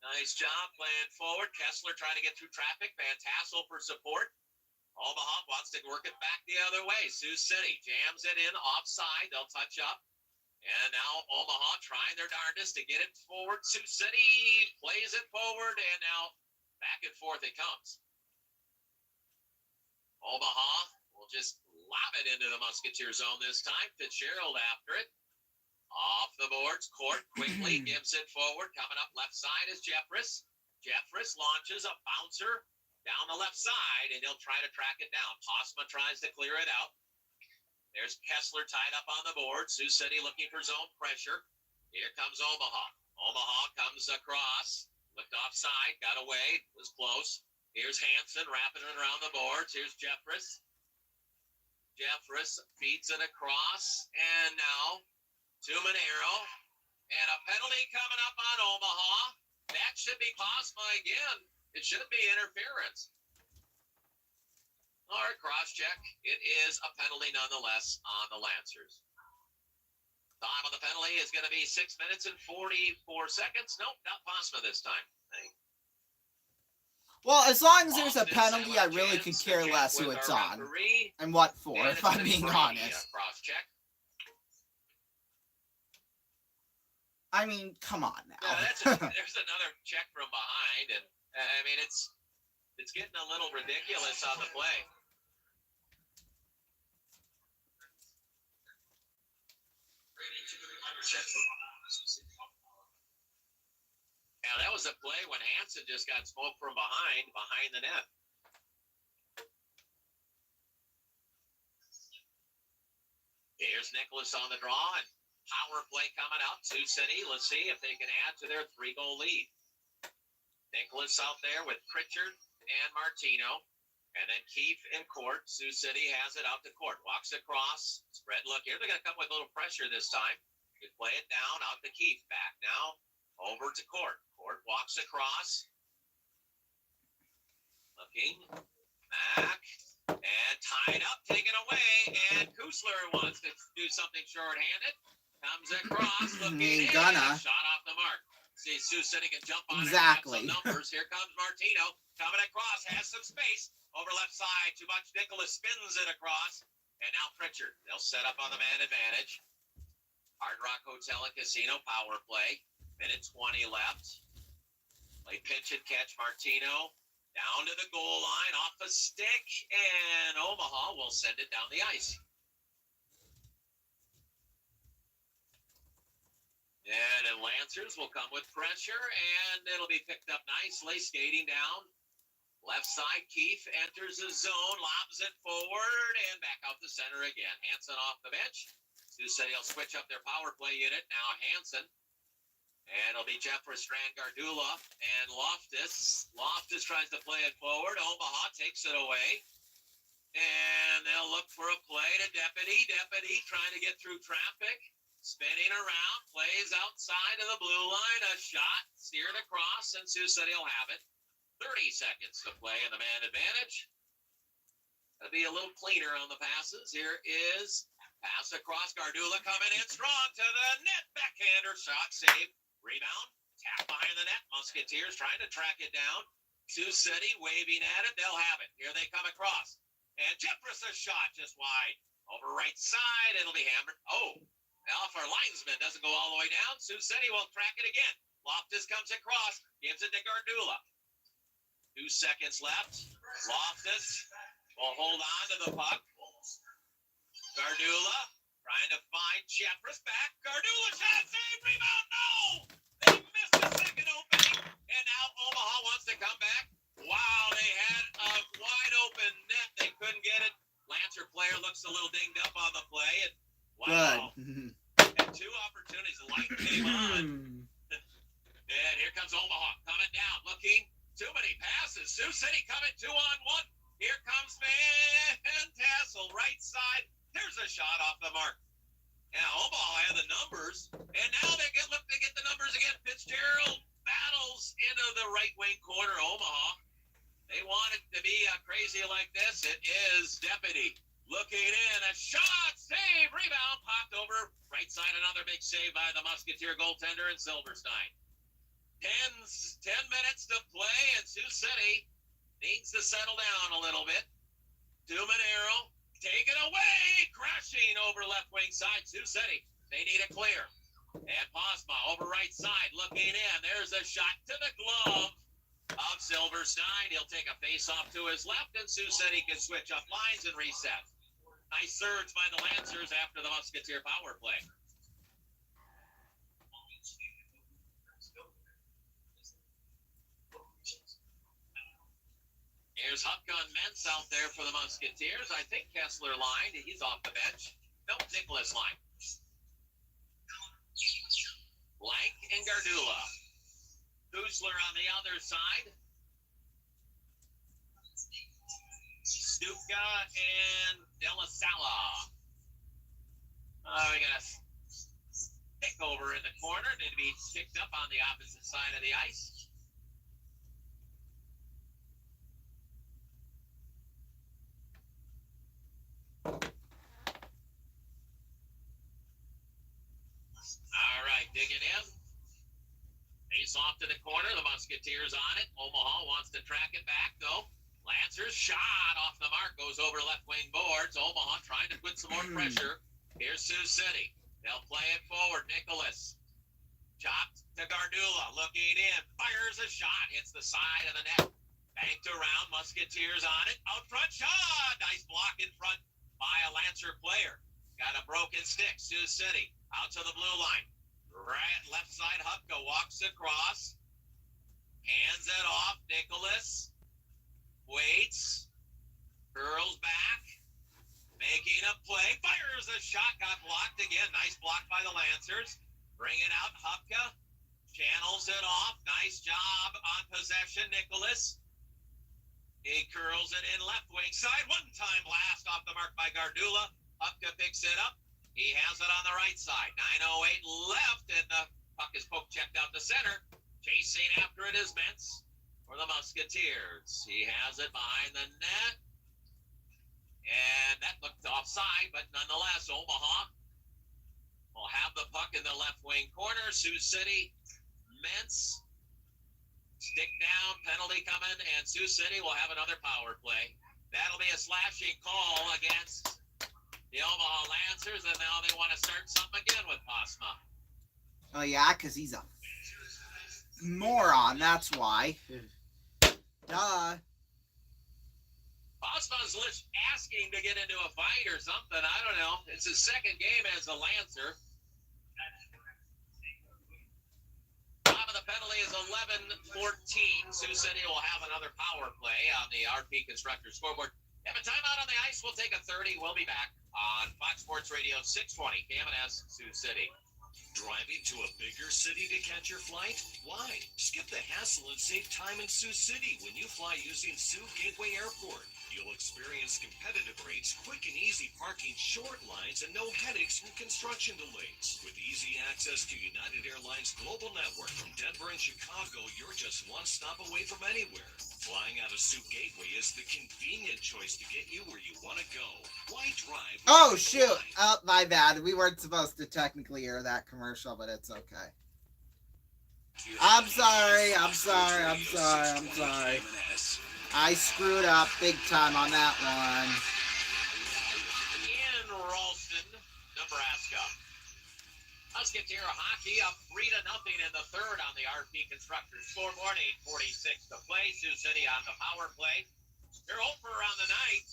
Nice job playing forward. Kessler trying to get through traffic. Van Tassel for support. Omaha wants to work it back the other way. Sioux City jams it in offside. They'll touch up. And now Omaha trying their darndest to get it forward. Sioux City plays it forward. And now back and forth it comes. Omaha will just lob it into the Musketeer zone this time. Fitzgerald after it. Off the boards. Court quickly gives it forward. Coming up left side is Jeffress. Jeffress launches a bouncer down the left side, and he'll try to track it down. Posma tries to clear it out. There's Kessler tied up on the board. Sioux City looking for zone pressure. Here comes Omaha. Omaha comes across. Looked offside. Got away. Was close. Here's Hansen wrapping it around the boards. Here's Jeffress. Jeffress feeds it across, and now to Monero. And a penalty coming up on Omaha. That should be Posma again. It should be interference. All right, cross-check. It is a penalty nonetheless on the Lancers. Time on the penalty is going to be 6 minutes and 44 seconds. Nope, not Posma this time. Well, as long as there's a penalty, I really could care less who it's on and what for, if I'm being honest. Cross-check. I mean, come on now. There's another check from behind, and I mean it's getting a little ridiculous on the play. Now that was a play when Hansen just got smoked from behind the net. Here's Nicholas on the draw, and power play coming out. Sioux City, let's see if they can add to their 3-goal lead. Nicholas out there with Pritchard and Martino. And then Keefe in court. Sioux City has it out to court. Walks across. Spread look here. They're going to come with a little pressure this time. You play it down out to Keefe. Back now over to Court. Court walks across. Looking. Back. And tied up. Taken away. And Kusler wants to do something short-handed. Comes across. Looking in. Shot off the mark. See, Sioux City can jump on exactly. Some numbers. Here comes Martino. Coming across. Has some space. Over left side. Too much. Nicholas spins it across. And now Pritchard. They'll set up on the man advantage. Hard Rock Hotel and Casino power play. Minute 20 left. Play pitch and catch. Martino. Down to the goal line. Off a stick. And Omaha will send it down the ice. And Lancers will come with pressure, and it'll be picked up nicely, skating down. Left side, Keefe enters the zone, lobs it forward, and back out the center again. Hansen off the bench. Sioux City will switch up their power play unit. Now Hansen. And it'll be Jeffress, Strand, Gardula, and Loftus. Loftus tries to play it forward. Omaha takes it away. And they'll look for a play to Deputy. Deputy trying to get through traffic. Spinning around, plays outside of the blue line, a shot, steered across, and Sioux City will have it. 30 seconds to play in the man advantage. That'll be a little cleaner on the passes. Here is pass across, Gardula coming in strong to the net. Backhander, shot, save, rebound, tap behind the net. Musketeers trying to track it down. Sioux City waving at it, they'll have it. Here they come across. And Jeffress a shot just wide. Over right side, it'll be hammered. Oh! Off our linesman, doesn't go all the way down. Sioux City will track it again. Loftus comes across, gives it to Gardula. 2 seconds left. Loftus will hold on to the puck. Gardula trying to find Jeffress back. Gardula shot, save, rebound, no! They missed the second opening, and now Omaha wants to come back. Wow, they had a wide open net. They couldn't get it. Lancer player looks a little dinged up on the play. And wow. Good. And 2 opportunities. The light came on. And here comes Omaha coming down. Looking. Too many passes. Sioux City coming 2-on-1. Here comes Van Tassel. Right side. There's a shot off the mark. Now Omaha had the numbers. And now they get the numbers again. Fitzgerald battles into the right wing corner. Omaha. They want it to be crazy like this. It is Deputy. Looking in, a shot, save, rebound, popped over. Right side, another big save by the Musketeer goaltender and Silverstein. 10 minutes to play, and Sioux City needs to settle down a little bit. Dumanero, taken away, crashing over left wing side. Sioux City, they need a clear. And Posma over right side, looking in. There's a shot to the glove of Silverstein. He'll take a face-off to his left, and Sioux City can switch up lines and reset. Nice surge by the Lancers after the Musketeer power play. Here's Hupgun Mentz out there for the Musketeers. I think Kessler lined. He's off the bench. Nope, Nicholas lined. Blank and Gardula. Kusler on the other side. Zuka and Della Sala. We got a stick over in the corner. Need to be picked up on the opposite side of the ice. All right, digging in. Face off to the corner. The Musketeers on it. Omaha wants to track it back, though. Lancers shot off the mark. Goes over left wing boards. Omaha trying to put some more pressure. Here's Sioux City. They'll play it forward. Nicholas. Chopped to Gardula. Looking in. Fires a shot. Hits the side of the net. Banked around. Musketeers on it. Out front shot. Nice block in front by a Lancer player. Got a broken stick. Sioux City. Out to the blue line. Right, left side, Hupka walks across. Hands it off. Nicholas. Waits. Curls back. Making a play. Fires a shot. Got blocked again. Nice block by the Lancers. Bring it out. Hupka. Channels it off. Nice job on possession. Nicholas. He curls it in left wing side. One-time blast off the mark by Gardula. Hupka picks it up. He has it on the right side. 9:08 left, and the puck is poke checked out the center. Chasing after it is Mintz for the Musketeers. He has it behind the net. And that looked offside, but nonetheless, Omaha will have the puck in the left wing corner. Sioux City, Mintz. Stick down, penalty coming, and Sioux City will have another power play. That'll be a slashing call against the Omaha Lancers, and now they want to start something again with Posma. Oh, yeah, because he's a moron, that's why. Duh. Posma's asking to get into a fight or something. I don't know. It's his second game as a Lancer. Time of the penalty is 11:14. Sioux City will have another power play on the RP Constructor scoreboard. Have a timeout on the ice. We'll take a 30. We'll be back on Fox Sports Radio 620, KMNS, Sioux City. Driving to a bigger city to catch your flight? Why? Skip the hassle and save time in Sioux City when you fly using Sioux Gateway Airport. You'll experience competitive rates, quick and easy parking, short lines, and no headaches from construction delays. With easy access to United Airlines global network from Denver and Chicago, you're just one stop away from anywhere. Flying out of Sioux Gateway is the convenient choice to get you where you want to go. Why drive? Oh, shoot. Oh, my bad. We weren't supposed to technically air that commercial, but it's okay. I'm sorry. I screwed up big time on that one. In Ralston, Nebraska. Musketeer hockey up 3-0 in the third on the RP Constructors scoreboard. 8:46 to play. Sioux City on the power play. They're over on the night.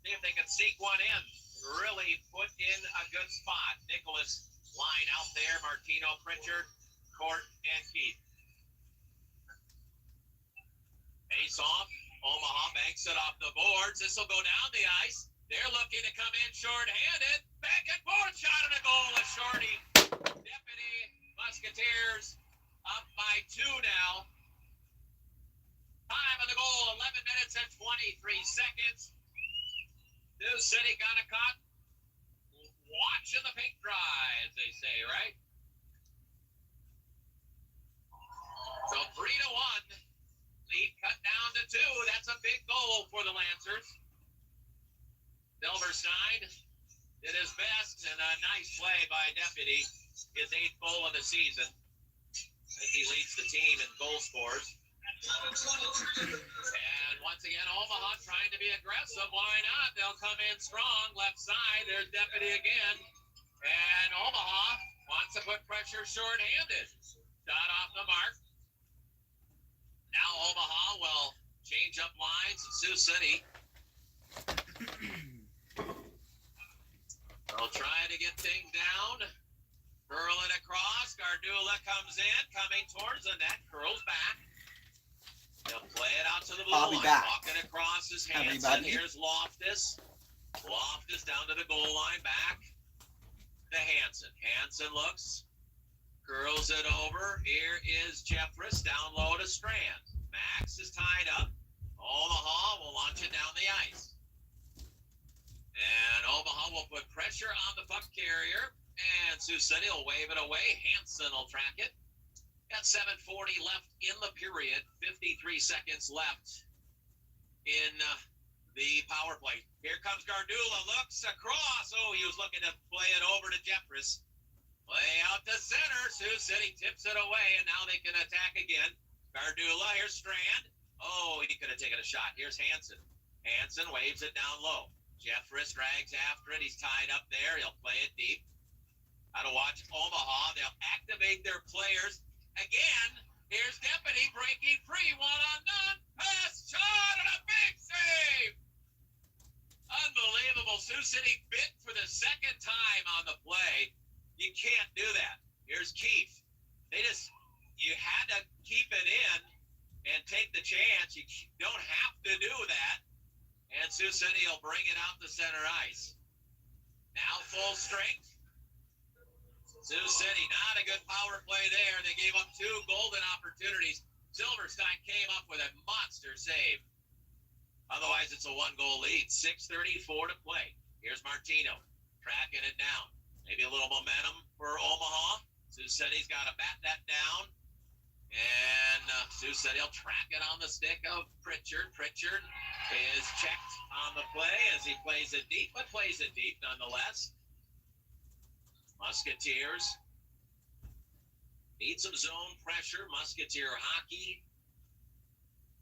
See if they can sneak one in. Really put in a good spot. Nicholas line out there. Martino, Pritchard, Court, and Keith. Face off. Omaha banks it off the boards. This will go down the ice. They're looking to come in short-handed. Back and forth shot and a goal. A shorty. Deputy Musketeers up by 2 now. Time of the goal, 11 minutes and 23 seconds. Sioux City got a caught. Watching the paint dry, as they say, right? So 3-1. Lead cut down to 2. That's a big goal for the Lancers. Silverstein did his best, and a nice play by Deputy. His 8th goal of the season. I think he leads the team in goal scores. And once again, Omaha trying to be aggressive. Why not? They'll come in strong. Left side, there's Deputy again. And Omaha wants to put pressure short-handed. Shot off the mark. Now Omaha will change up lines in Sioux City. They'll try to get things down. Curl it across. Gardula comes in, coming towards the net. Curls back. They'll play it out to the blue I'll be line. back. Walking across is Hansen. Everybody. Here's Loftus. Loftus down to the goal line. Back to Hansen. Hansen looks. Curls it over. Here is Jeffress down low to Strand. Max is tied up. Omaha will launch it Sioux City will wave it away. Hanson will track it. Got 7:40 left in the period. 53 seconds left in the power play. Here comes Gardula. Looks across. Oh, he was looking to play it over to Jeffress. Play out to center. Sioux City tips it away, and now they can attack again. Gardula, here's Strand. Oh, he could have taken a shot. Here's Hanson. Hanson waves it down low. Jeffress drags after it. He's tied up there. He'll play it deep. How to watch Omaha. They'll activate their players. Again, here's Deputy breaking free. One-on-none. Pass, shot, and a big save. Unbelievable. Sioux City bit for the second time on the play. You can't do that. Here's Keith. You had to keep it in and take the chance. You don't have to do that. And Sioux City will bring it out to center ice. Now full strength. Sioux City, not a good power play there. They gave up 2 golden opportunities. Silverstein came up with a monster save. Otherwise, it's a 1-goal lead. 6:34 to play. Here's Martino tracking it down. Maybe a little momentum for Omaha. Sioux City's got to bat that down. And Sioux City will track it on the stick of Pritchard. Pritchard is checked on the play as he plays it deep, but plays it deep nonetheless. Musketeers need some zone pressure. Musketeer hockey.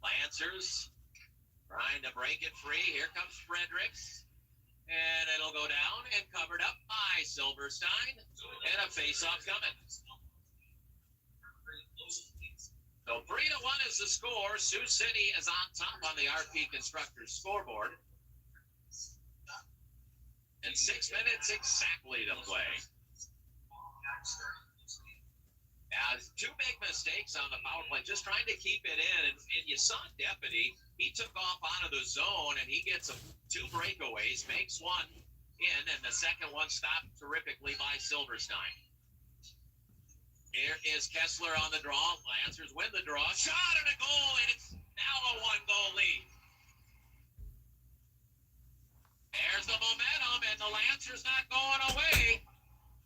Lancers trying to break it free. Here comes Fredericks. And it'll go down and covered up by Silverstein. And a face-off coming. So 3-1 is the score. Sioux City is on top on the RP Constructors scoreboard. And 6 minutes exactly to play. Now, 2 big mistakes on the power play, just trying to keep it in. And you saw Deputy, he took off out of the zone, and he gets 2 breakaways, makes one in, and the second one stopped terrifically by Silverstein. Here is Kessler on the draw. Lancers win the draw. Shot and a goal, and it's now a 1-goal lead. There's the momentum, and the Lancers not going away.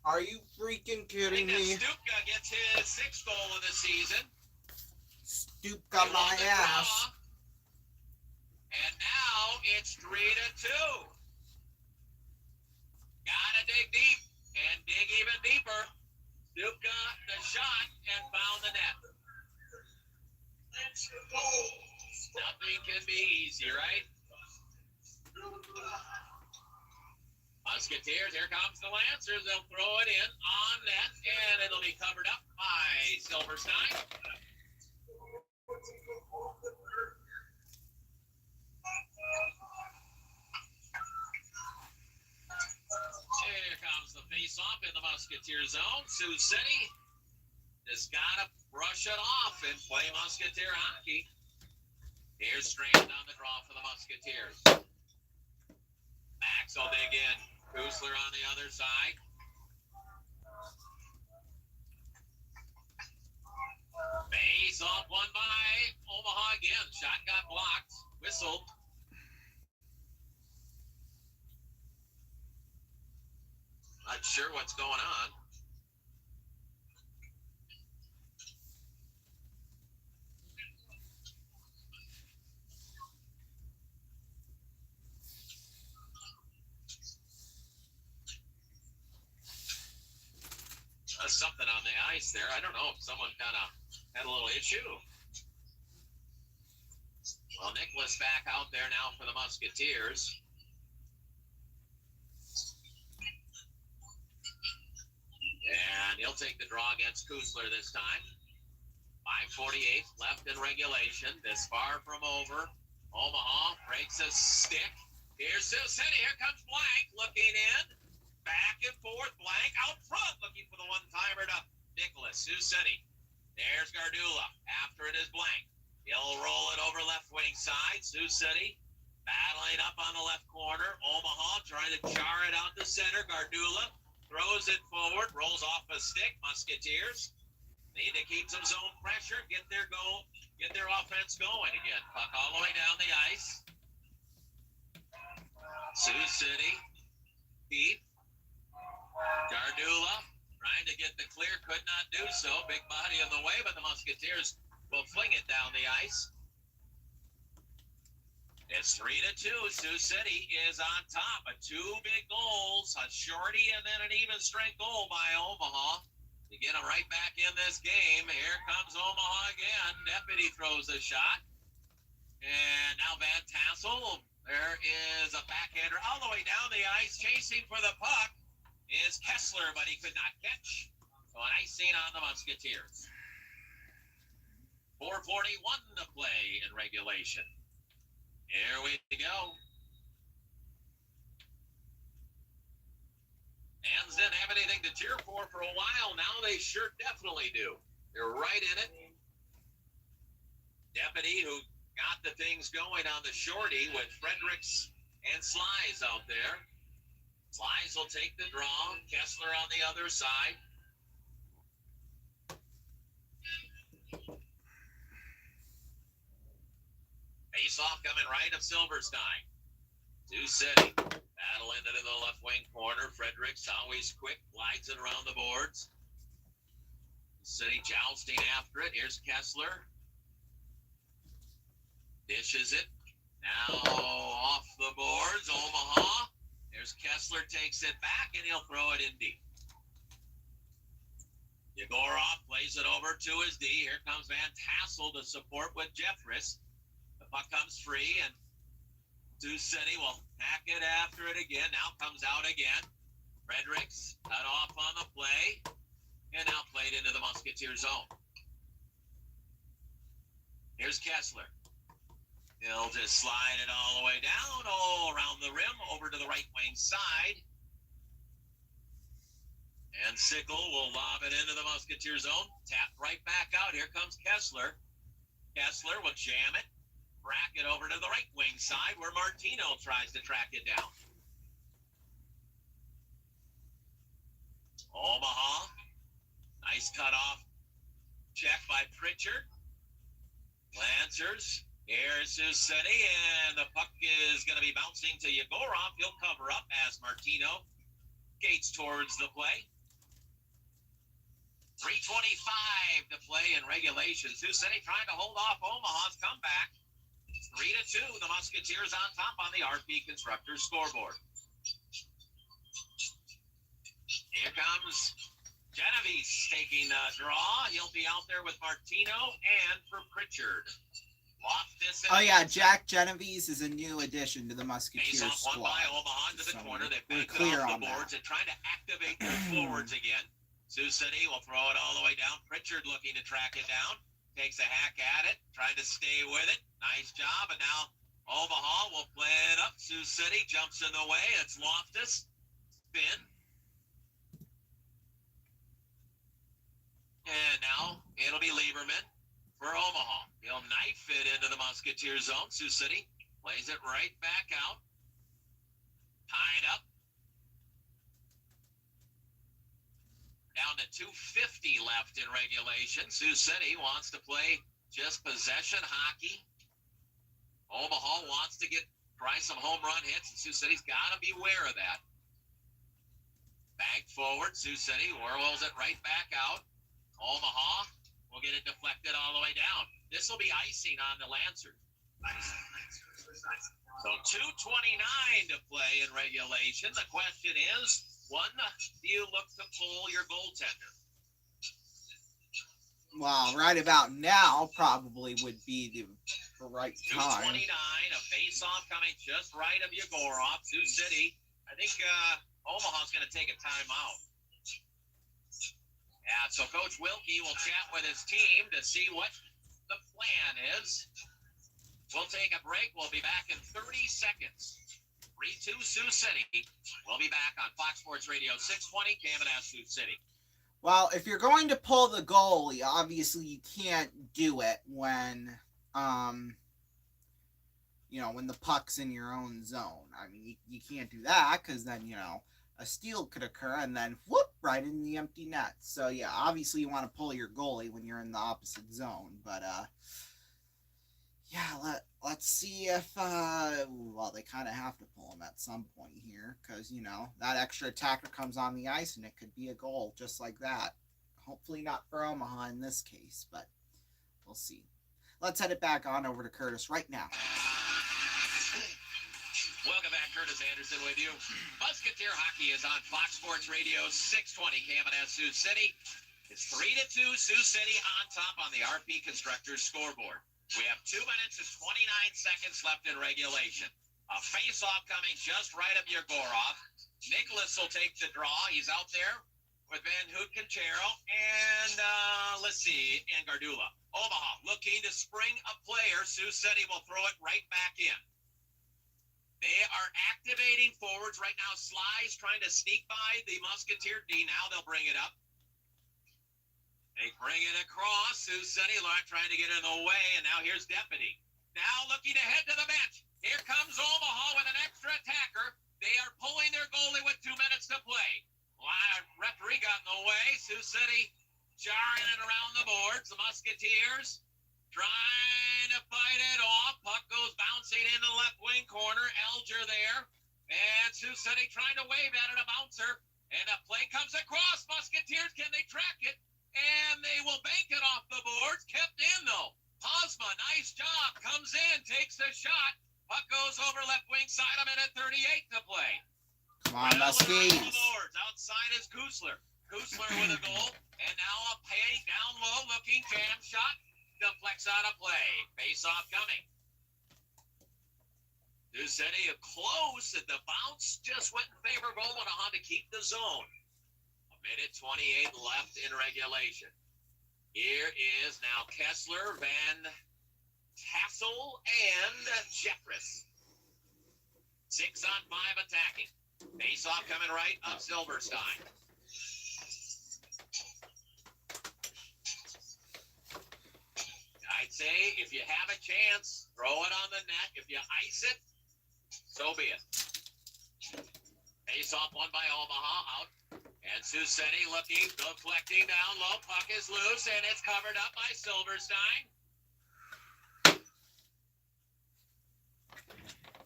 Are you freaking kidding me? Stupka gets his 6th goal of the season. Stupka my ass. And now it's 3-2. Gotta dig deep and dig even deeper. Stupka the shot and found the net. Nothing can be easy, right? Musketeers, here comes the Lancers. They'll throw it in on net, and it'll be covered up by Silverstein. Here comes the face-off in the Musketeer zone. Sioux City just got to brush it off and play Musketeer hockey. Here's Strand on the draw for the Musketeers. Max will dig in. Kusler on the other side. Face off one by Omaha again. Shot got blocked. Whistled. Not sure what's going on. Something on the ice there. I don't know if someone kind of had a little issue. Well, Nicholas back out there now for the Musketeers. And he'll take the draw against Kusler this time. 5:48 left in regulation. This far from over. Omaha breaks a stick. Here's Sioux City. Here comes Blank looking in. Back and forth. Blank out front looking for the one-timer to Nicholas. Sioux City. There's Gardula. After it is Blank. He'll roll it over left wing side. Sioux City battling up on the left corner. Omaha trying to jar it out to center. Gardula throws it forward. Rolls off a stick. Musketeers need to keep some zone pressure. Get their offense going again. Puck all the way down the ice. Sioux City. Keith. Gardula clear, could not do so. Big body in the way, but the Musketeers will fling it down the ice. It's 3-2. Sioux City is on top. Two big goals, a shorty and then an even strength goal by Omaha to get them right back in this game. Here comes Omaha again. Deputy throws a shot. And now Van Tassel. There is a backhander all the way down the ice. Chasing for the puck is Kessler, but he could not catch. So an icing on the Musketeers. 4:41 to play in regulation. Here we go. Fans didn't have anything to cheer for a while. Now they sure definitely do. They're right in it. Deputy, who got the things going on the shorty with Fredericks and Slies out there. Slies will take the draw. Kessler on the other side. Face-off coming right of Silverstein. Sioux City. Battle into the left wing corner. Fredericks, always quick, glides it around the boards. City jousting after it. Here's Kessler. Dishes it. Now off the boards. Omaha. There's Kessler, takes it back, and he'll throw it in deep. Yegorov plays it over to his D. Here comes Van Tassel to support with Jeffress. The puck comes free, and Sioux City will hack it after it again. Now comes out again. Fredericks cut off on the play, and now played into the Musketeer zone. Here's Kessler. He'll just slide it all the way down, around the rim, over to the right wing side. And Sickle will lob it into the Musketeer zone. Tapped right back out. Here comes Kessler. Kessler will jam it. Rack it over to the right wing side where Martino tries to track it down. Omaha. Nice cutoff check by Pritchard. Lancers. Here's Sioux City, and the puck is going to be bouncing to Yegorov. He'll cover up as Martino skates towards the play. 3:25 to play in regulation. Sioux City trying to hold off Omaha's comeback. 3-2, the Musketeers on top on the RP Constructors scoreboard. Here comes Genovese taking the draw. He'll be out there with Martino and for Pritchard. Oh yeah, Jack Genovese is a new addition to the Musketeers squad. One by Omaha into the corner. They bank it off the boards and trying to activate their forwards again. Sioux City will throw it all the way down. Pritchard looking to track it down. Takes a hack at it, trying to stay with it. Nice job, and now Omaha will play it up. Sioux City jumps in the way. It's Loftus. Spin. And now it'll be Lieberman for Omaha. He'll knife it into the Musketeer zone. Sioux City plays it right back out. Tied up. Down to 2:50 left in regulation. Sioux City wants to play just possession hockey. Omaha wants to try some home run hits, and Sioux City's got to beware of that. Back forward, Sioux City whirls it right back out. Omaha will get it deflected all the way down. This will be icing on the Lancers. So 2:29 to play in regulation. The question is, one, do you look to pull your goaltender? Well, right about now probably would be the right time. 2:29, a face-off coming just right of Yegorov. Sioux City, I think Omaha's going to take a timeout. Yeah, so Coach Wilkie will chat with his team to see what the plan is. We'll take a break. We'll be back in 30 seconds. 3-2 Sioux City. We'll be back on Fox Sports Radio 620, KMNS Sioux City. Well, if you're going to pull the goalie, obviously you can't do it when, when the puck's in your own zone. I mean, you can't do that because then, a steal could occur and then whoop, right in the empty net. So, yeah, obviously you want to pull your goalie when you're in the opposite zone. But, yeah, let's see if, they kind of have to pull him at some point here because, that extra attacker comes on the ice and it could be a goal just like that. Hopefully not for Omaha in this case, but we'll see. Let's head it back on over to Curtis right now. Welcome back, Curtis Anderson with you. Musketeer Hockey is on Fox Sports Radio 620 KMNS Sioux City. It's 3-2 Sioux City on top on the RP Constructors scoreboard. We have 2 minutes and 29 seconds left in regulation. A face-off coming just right of Yegorov. Nicholas will take the draw. He's out there with Van Houtkenchero and, and Gardula. Omaha looking to spring a player. Sioux City will throw it right back in. They are activating forwards right now. Sly's trying to sneak by the Musketeer D. Now they'll bring it up. They bring it across. Sioux City trying to get in the way, and now here's Deputy. Now looking ahead to the bench. Here comes Omaha with an extra attacker. They are pulling their goalie with 2 minutes to play. Referee got in the way. Sioux City jarring it around the boards. The Musketeers trying to fight it off. Puck goes bouncing in the left wing corner. Elger there. And Sioux City trying to wave at it, a bouncer. And a play comes across. Musketeers, can they track it? And they will bank it off the boards. Kept in, though. Hosma, nice job. Comes in, takes a shot. Puck goes over left wing side. A minute 38 to play. Come on, Muskies. Outside is Kusler. Kusler with a goal. And now a pay down low looking jam shot. Deflects out of play. Face off coming. Sioux City close, and the bounce just went in favor of Omaha to keep the zone. A minute 28 left in regulation. Here is now Kessler, Van Tassel, and Jeffress. 6 on 5 attacking. Face off coming right of Silverstein. I'd say if you have a chance, throw it on the net. If you ice it, so be it. Face off one by Omaha out. And Sioux City looking, deflecting down low. Puck is loose, and it's covered up by Silverstein.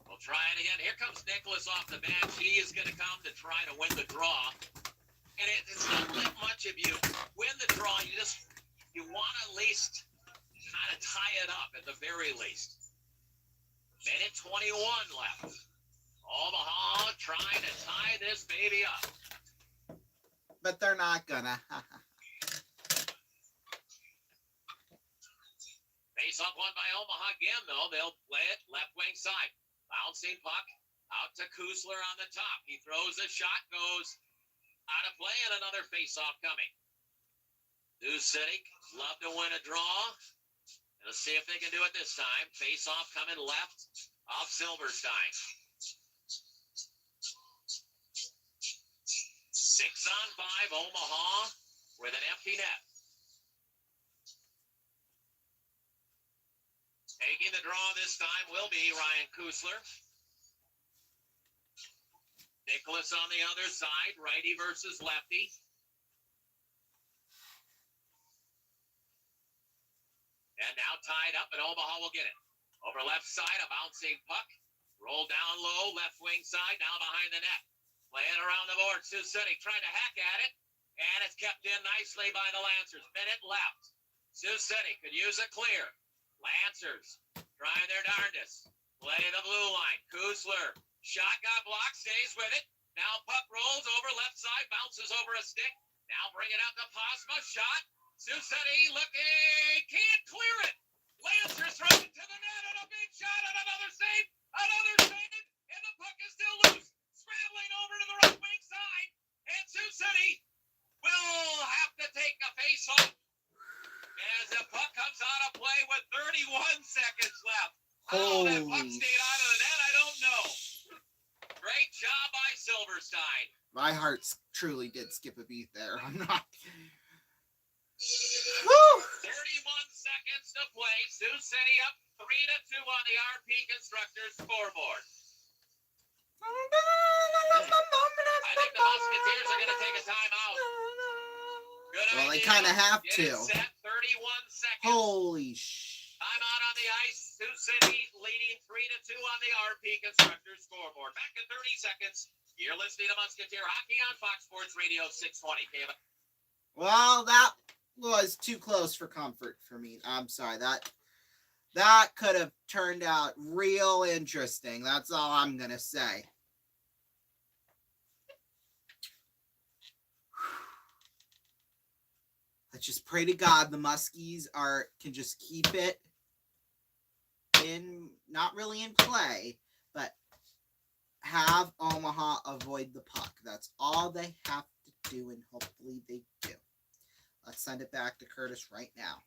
We'll try it again. Here comes Nicholas off the bench. He is going to come to try to win the draw. And it's not that much if you win the draw. You want to at least kind of tie it up at the very least. Minute 21 left. Omaha trying to tie this baby up. But they're not gonna. Face off one by Omaha again, though. They'll play it left wing side. Bouncing puck out to Kusler on the top. He throws a shot, goes out of play, and another face off coming. Sioux City love to win a draw. Let's see if they can do it this time. Face off coming left off Silverstein. 6 on 5, Omaha with an empty net. Taking the draw this time will be Ryan Kusler. Nicholas on the other side, righty versus lefty. And now tied up, and Omaha will get it. Over left side, a bouncing puck. Roll down low, left wing side, now behind the net. Playing around the board, Sioux City trying to hack at it. And it's kept in nicely by the Lancers. Minute left. Sioux City could use a clear. Lancers trying their darndest. Play the blue line. Kusler. Shot got blocked, stays with it. Now puck rolls over left side, bounces over a stick. Now bring it out to Posma. Shot. Sioux City looking, can't clear it. Lancers throw it to the net, and a big shot, and another save, and the puck is still loose. Scrambling over to the right wing side, and Sioux City will have to take a face-off as the puck comes out of play with 31 seconds left. How that puck stayed out of the net, I don't know. Great job by Silverstein. My heart truly did skip a beat there. I'm not. 31 seconds to play. Sioux City up 3-2 on the RP Constructors scoreboard. I think the Musketeers are going to take a timeout. Good Well, they idea. kind of have Get to. it set, 31 seconds. Holy Timeout on the ice. Sioux City leading 3-2 on the RP Constructors scoreboard. Back in 30 seconds. You're listening to Musketeer Hockey on Fox Sports Radio 620. Well, that was too close for comfort for me. I'm sorry. That could have turned out real interesting. That's all I'm gonna say. Let's just pray to God the Muskies can just keep it in, not really in play, but have Omaha avoid the puck. That's all they have to do, and hopefully they do. Let's send it back to Curtis right now.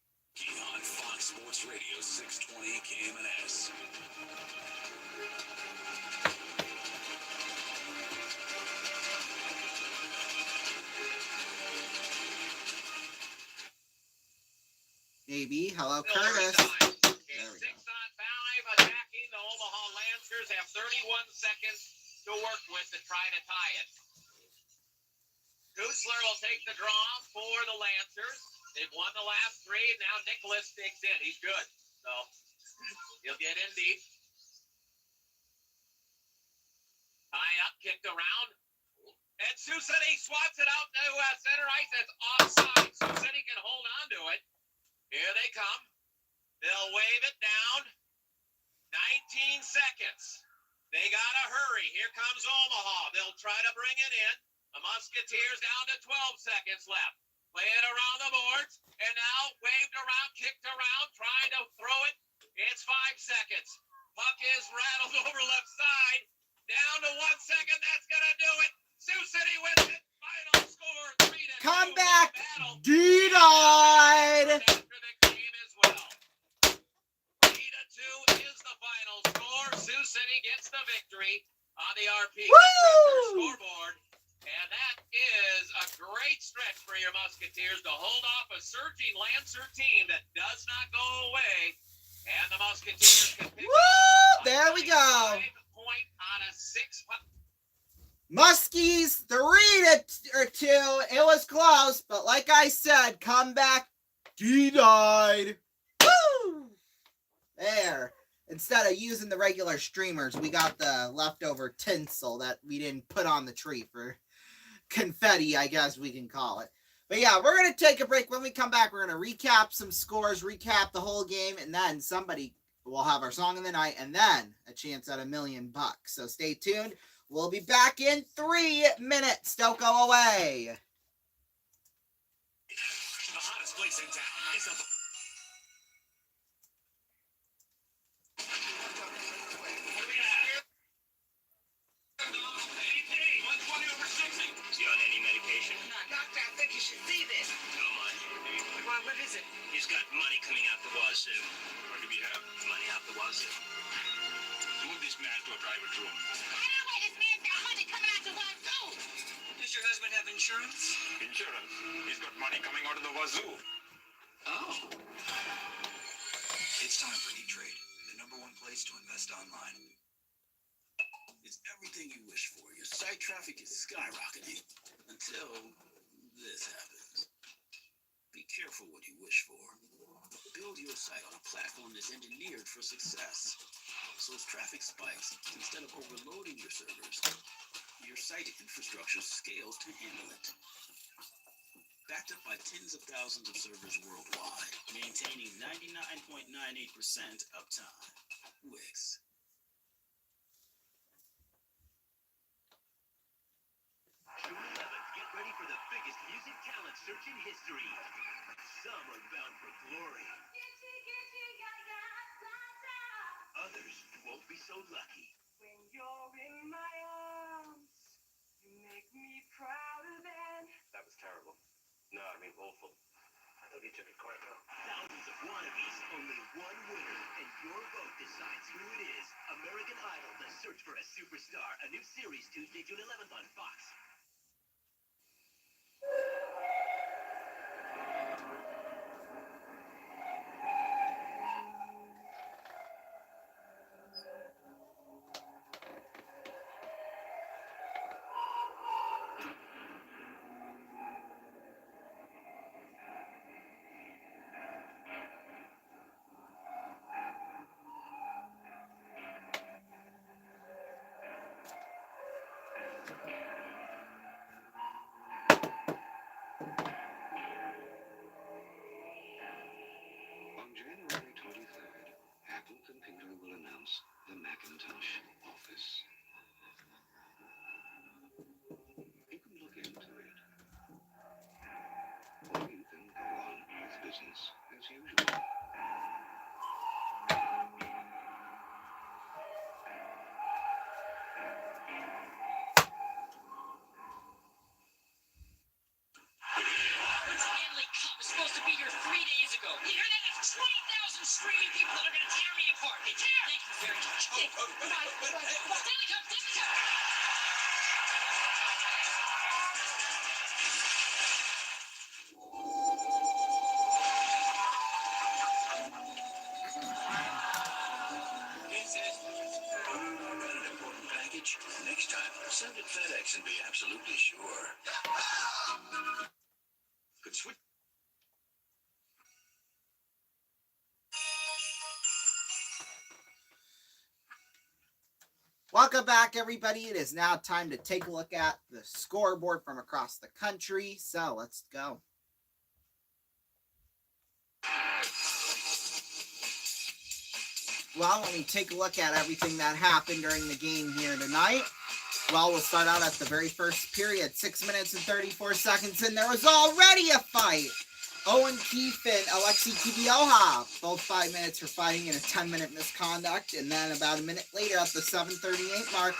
On Fox Sports Radio 620 KMNS. Maybe. Hello, Still Curtis. overtime. There we go. 6-on-5 attacking. The Omaha Lancers have 31 seconds to work with to try to tie it. Kusler will take the draw for the Lancers. They've won the last three. Now Nicholas digs in. He's good. So he'll get in deep. Tie up, kicked around. And Sioux City swats it out to center ice. That's offside. Sioux City can hold on to it. Here they come. They'll wave it down. 19 seconds. They gotta hurry. Here comes Omaha. They'll try to bring it in. The Musketeers down to 12 seconds left. Play it around the boards. And now waved around, kicked around, trying to throw it. It's 5 seconds. Puck is rattled over left side. Down to 1 second. That's gonna do it. Sioux City wins it. Final score 3-2. Comeback Battle. denied. After the game as well. 3-2 is the final score. Sioux City gets the victory on the RP Woo! scoreboard. And that is a great stretch for your Musketeers to hold off a surging Lancer team that does not go away. And the Musketeers can pick Woo! up There we go. 5-point on a 6. Muskies 3-2. It was close, but like I said, comeback denied. Woo! There. Instead of using the regular streamers, we got the leftover tinsel that we didn't put on the tree for confetti, I guess we can call it. But yeah, we're going to take a break. When we come back, we're going to recap some scores, recap the whole game, and then somebody will have our song of the night, and then a chance at $1 million. So stay tuned. We'll be back in 3 minutes. Don't go away. The hottest place in town is the Is he on any medication? Doctor, I think you should see this. How much? Why, what is it? He's got money coming out the wazoo. What do we have? Money out the wazoo. Move this man to a private room. I know where this man's got money coming out the wazoo. Does your husband have insurance? Insurance. He's got money coming out of the wazoo. Oh. It's time for E-Trade, the #1 place to invest online. It's everything you wish for. Your site traffic is skyrocketing until this happens. Be careful what you wish for. Build your site on a platform that's engineered for success. So as traffic spikes, instead of overloading your servers, your site infrastructure scales to handle it. Backed up by tens of thousands of servers worldwide, maintaining 99.98% uptime. Wix. Get ready for the biggest music talent search in history. Some are bound for glory. Others won't be so lucky. When you're in my arms, you make me prouder than. That was terrible. No, I mean awful. I thought you took it quite well. Thousands of wannabes, only one winner, and your vote decides who it is. American Idol, The Search for a Superstar. A new series Tuesday, June 11th on Fox. The Macintosh office. You can look into it. Or you can go on with business as usual. The Stanley Cup was supposed to be here 3 days ago. You hear that? It's 20,000 screaming people that are going to tear me apart. They tear! Thank you very much. Goodbye. Stanley Cup! Stanley Cup! Got an important package? Next time, send it FedEx and be absolutely sure. Could switch. Welcome back, everybody. It is now time to take a look at the scoreboard from across the country. So let's go. Well, let me take a look at everything that happened during the game here tonight. Well, we'll start out at the very first period, 6 minutes and 34 seconds, and there was already a fight. Owen Keefe and Alexei Kibioha, both 5 minutes for fighting in a 10-minute misconduct, and then about a minute later at the 7:38 mark,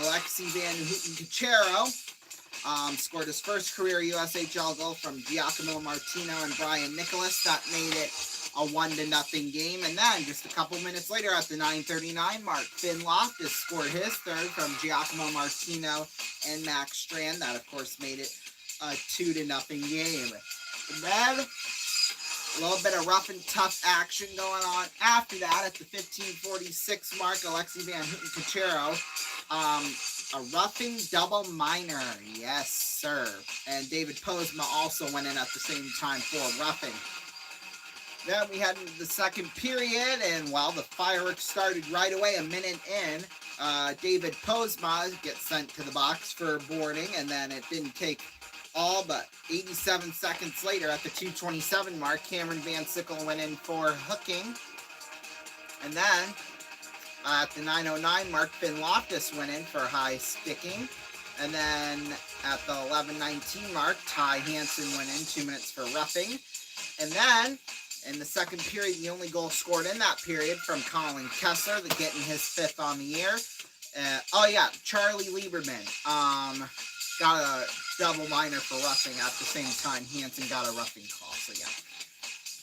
Alexei Van Houten-Cachero scored his first career USHL goal from Giacomo Martino and Brian Nicholas. That made it a 1-0 game, and then just a couple minutes later at the 9:39 mark, Finn Loftus scored his third from Giacomo Martino and Max Strand. That, of course, made it a 2-0 game. And then a little bit of rough and tough action going on after that at the 15:46 mark. Alexei Van Houten-Cachero, a roughing double minor, yes sir. And David Posma also went in at the same time for roughing. Then we head into the second period, and well, the fireworks started right away. A minute in, David Posma gets sent to the box for boarding, and then it didn't take all but 87 seconds later at the 2:27 mark, Cameron Van Sickle went in for hooking. And then at the 9:09 mark, Finn Loftus went in for high sticking. And then at the 11:19 mark, Ty Hansen went in 2 minutes for roughing. And then in the second period, the only goal scored in that period from Colin Kessler, getting his 5th on the year. Charlie Lieberman got a double minor for roughing at the same time. Hansen got a roughing call, so yeah.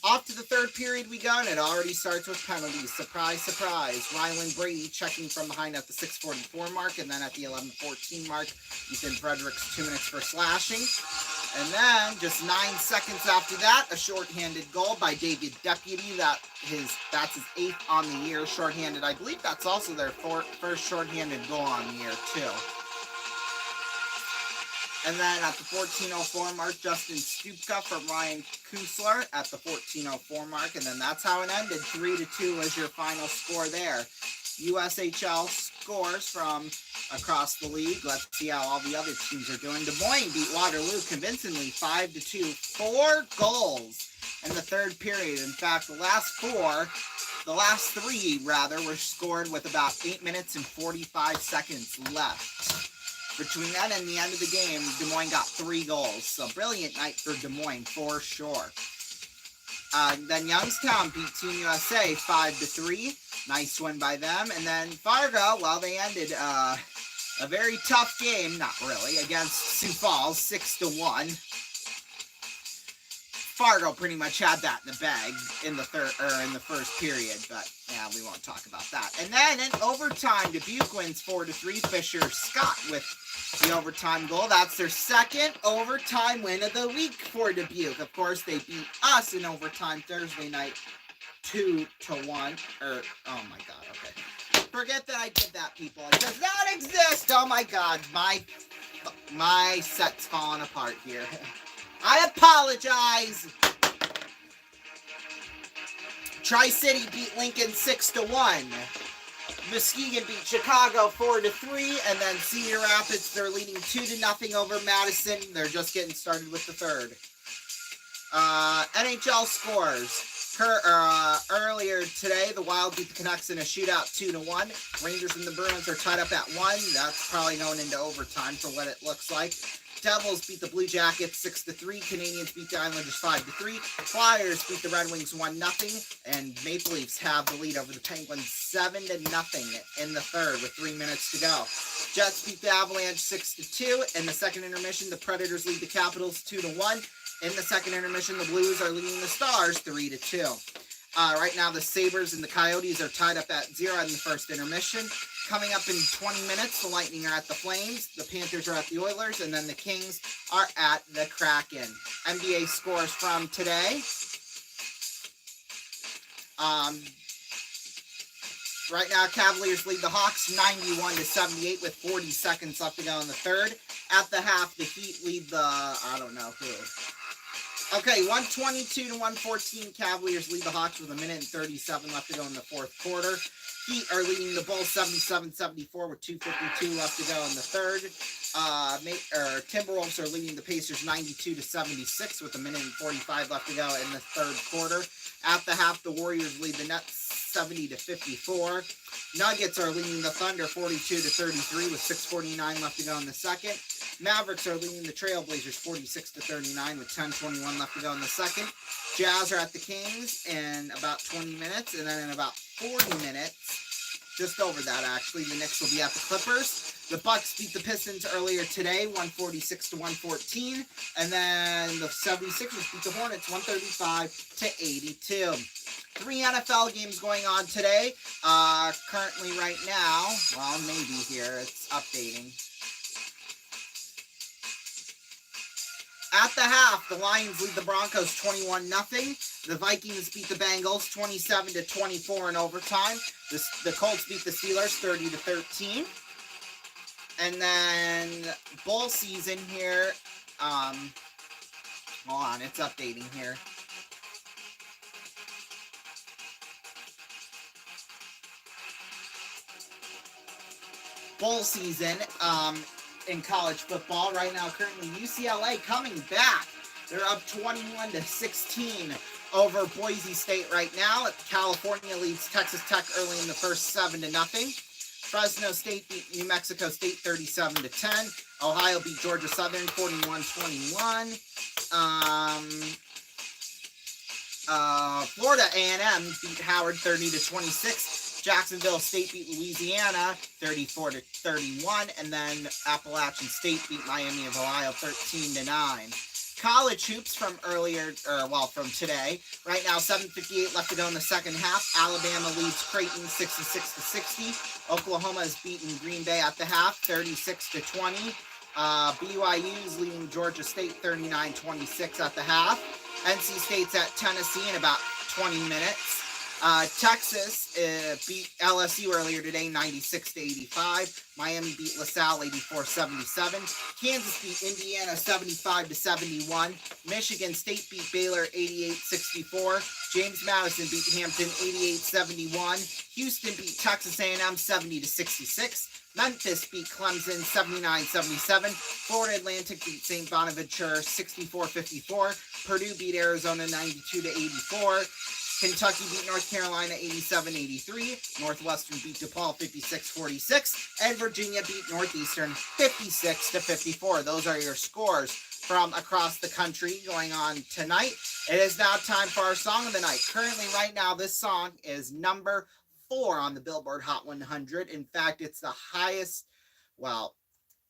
Off to the third period we go, and it already starts with penalties. Surprise, surprise. Ryland Brady checking from behind at the 6:44 mark, and then at the 11:14 mark, Ethan Fredericks 2 minutes for slashing. And then, just 9 seconds after that, a shorthanded goal by David Deputy. That's his 8th on the year, shorthanded. I believe that's also their first shorthanded goal on the year, too. And then at the 14:04 mark, Justin Stupka from Ryan Kusler at the 14:04 mark. And then that's how it ended. 3-2 was your final score there. USHL scores from across the league. Let's see how all the other teams are doing. Des Moines beat Waterloo convincingly 5-2. 4 goals in the third period. In fact, the last 3 were scored with about 8 minutes and 45 seconds left. Between then and the end of the game, Des Moines got 3 goals. So brilliant night for Des Moines for sure. Then Youngstown beat Team USA 5-3. Nice win by them. And then Fargo, well, they ended a very tough game, not really, against Sioux Falls 6-1. Fargo pretty much had that in the bag in the first period, but yeah, we won't talk about that. And then in overtime, Dubuque wins 4-3. Fisher Scott with the overtime goal. That's their second overtime win of the week for Dubuque. Of course, they beat us in overtime Thursday night 2-1. Oh my God, okay. Forget that I did that, people. It does not exist. Oh my God, my set's falling apart here. I apologize. Tri-City beat Lincoln 6-1. Muskegon beat Chicago 4-3, and then Cedar Rapids, they're leading 2-0 over Madison. They're just getting started with the third. NHL scores. Earlier today, the Wild beat the Canucks in a shootout 2-1. Rangers and the Bruins are tied up at 1. That's probably going into overtime for what it looks like. Devils beat the Blue Jackets 6-3. Canadians beat the Islanders 5-3. Flyers beat the Red Wings 1-0. And Maple Leafs have the lead over the Penguins 7-0 in the third with 3 minutes to go. Jets beat the Avalanche 6-2. In the second intermission, the Predators lead the Capitals 2-1. In the second intermission, the Blues are leading the Stars 3-2. Right now, the Sabres and the Coyotes are tied up at 0 in the first intermission. Coming up in 20 minutes, the Lightning are at the Flames, the Panthers are at the Oilers, and then the Kings are at the Kraken. NBA scores from today. Right now, Cavaliers lead the Hawks 91-78 with 40 seconds left to go in the third. At the half, the Heat lead the, I don't know who. Okay, 122-114, Cavaliers lead the Hawks with 1:37 left to go in the fourth quarter. Heat are leading the Bulls 77-74 with 2:52 left to go in the third. Timberwolves are leading the Pacers 92-76 with 1:45 left to go in the third quarter. At the half, the Warriors lead the Nets 70-54. Nuggets are leading the Thunder 42-33 with 6:49 left to go in the second. Mavericks are leading the Trailblazers 46-39 with 10:21 left to go in the second. Jazz are at the Kings in about 20 minutes, and then in about 40 minutes, just over that actually, the Knicks will be at the Clippers. The Bucks beat the Pistons earlier today, 146-114, and then the 76ers beat the Hornets 135-82. 3 NFL games going on today. Currently right now, well, maybe here, it's updating. At the half, the Lions lead the Broncos 21-0. The Vikings beat the Bengals 27-24 in overtime. The Colts beat the Steelers 30-13. And then bowl season here. Hold on, it's updating here. Bowl season. In college football right now, currently UCLA coming back. They're up 21-16 over Boise State right now. California leads Texas Tech early in the first 7-0. Fresno State beat New Mexico State 37-10. Ohio beat Georgia Southern 41-21. Florida A&M beat Howard 30-26. Jacksonville State beat Louisiana 34-31, and then Appalachian State beat Miami of Ohio 13-9. College hoops from from today. Right now, 7:58 left to go in the second half. Alabama leads Creighton 66-60. Oklahoma is beating Green Bay at the half 36-20. BYU is leading Georgia State 39-26 at the half. NC State's at Tennessee in about 20 minutes. Texas beat LSU earlier today, 96-85. Miami beat LaSalle, 84-77. Kansas beat Indiana, 75-71. Michigan State beat Baylor, 88-64. James Madison beat Hampton, 88-71. Houston beat Texas A&M, 70-66. Memphis beat Clemson 79-77. Florida Atlantic beat St. Bonaventure 64-54. Purdue beat Arizona 92-84. Kentucky beat North Carolina 87-83. Northwestern beat DePaul 56-46. And Virginia beat Northeastern 56-54. Those are your scores from across the country going on tonight. It is now time for our song of the night. Currently, right now, this song is number 4 on the Billboard Hot 100. In fact, it's the highest, well,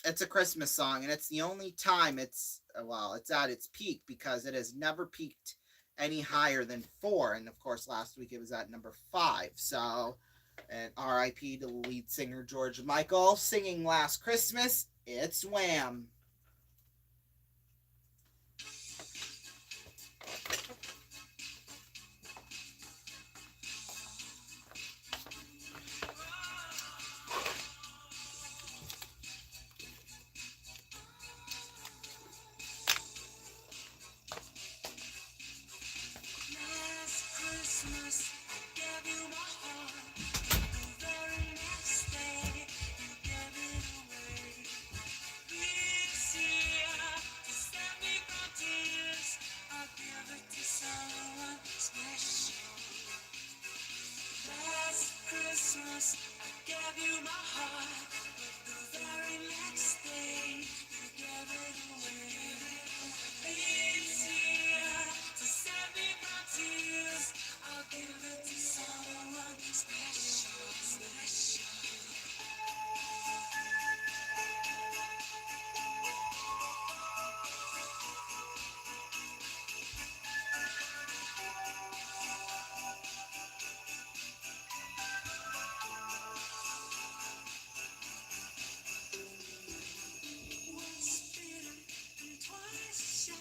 it's a Christmas song, and it's the only time it's at its peak because it has never peaked any higher than 4. And of course, last week it was at number 5. So, and RIP to the lead singer George Michael singing Last Christmas. It's Wham! Very next day, you gave it away. Please my heart, but the very next day you gave it away. It's here to save me from tears. I'll give it to someone special, special. Once bitten and twice shy.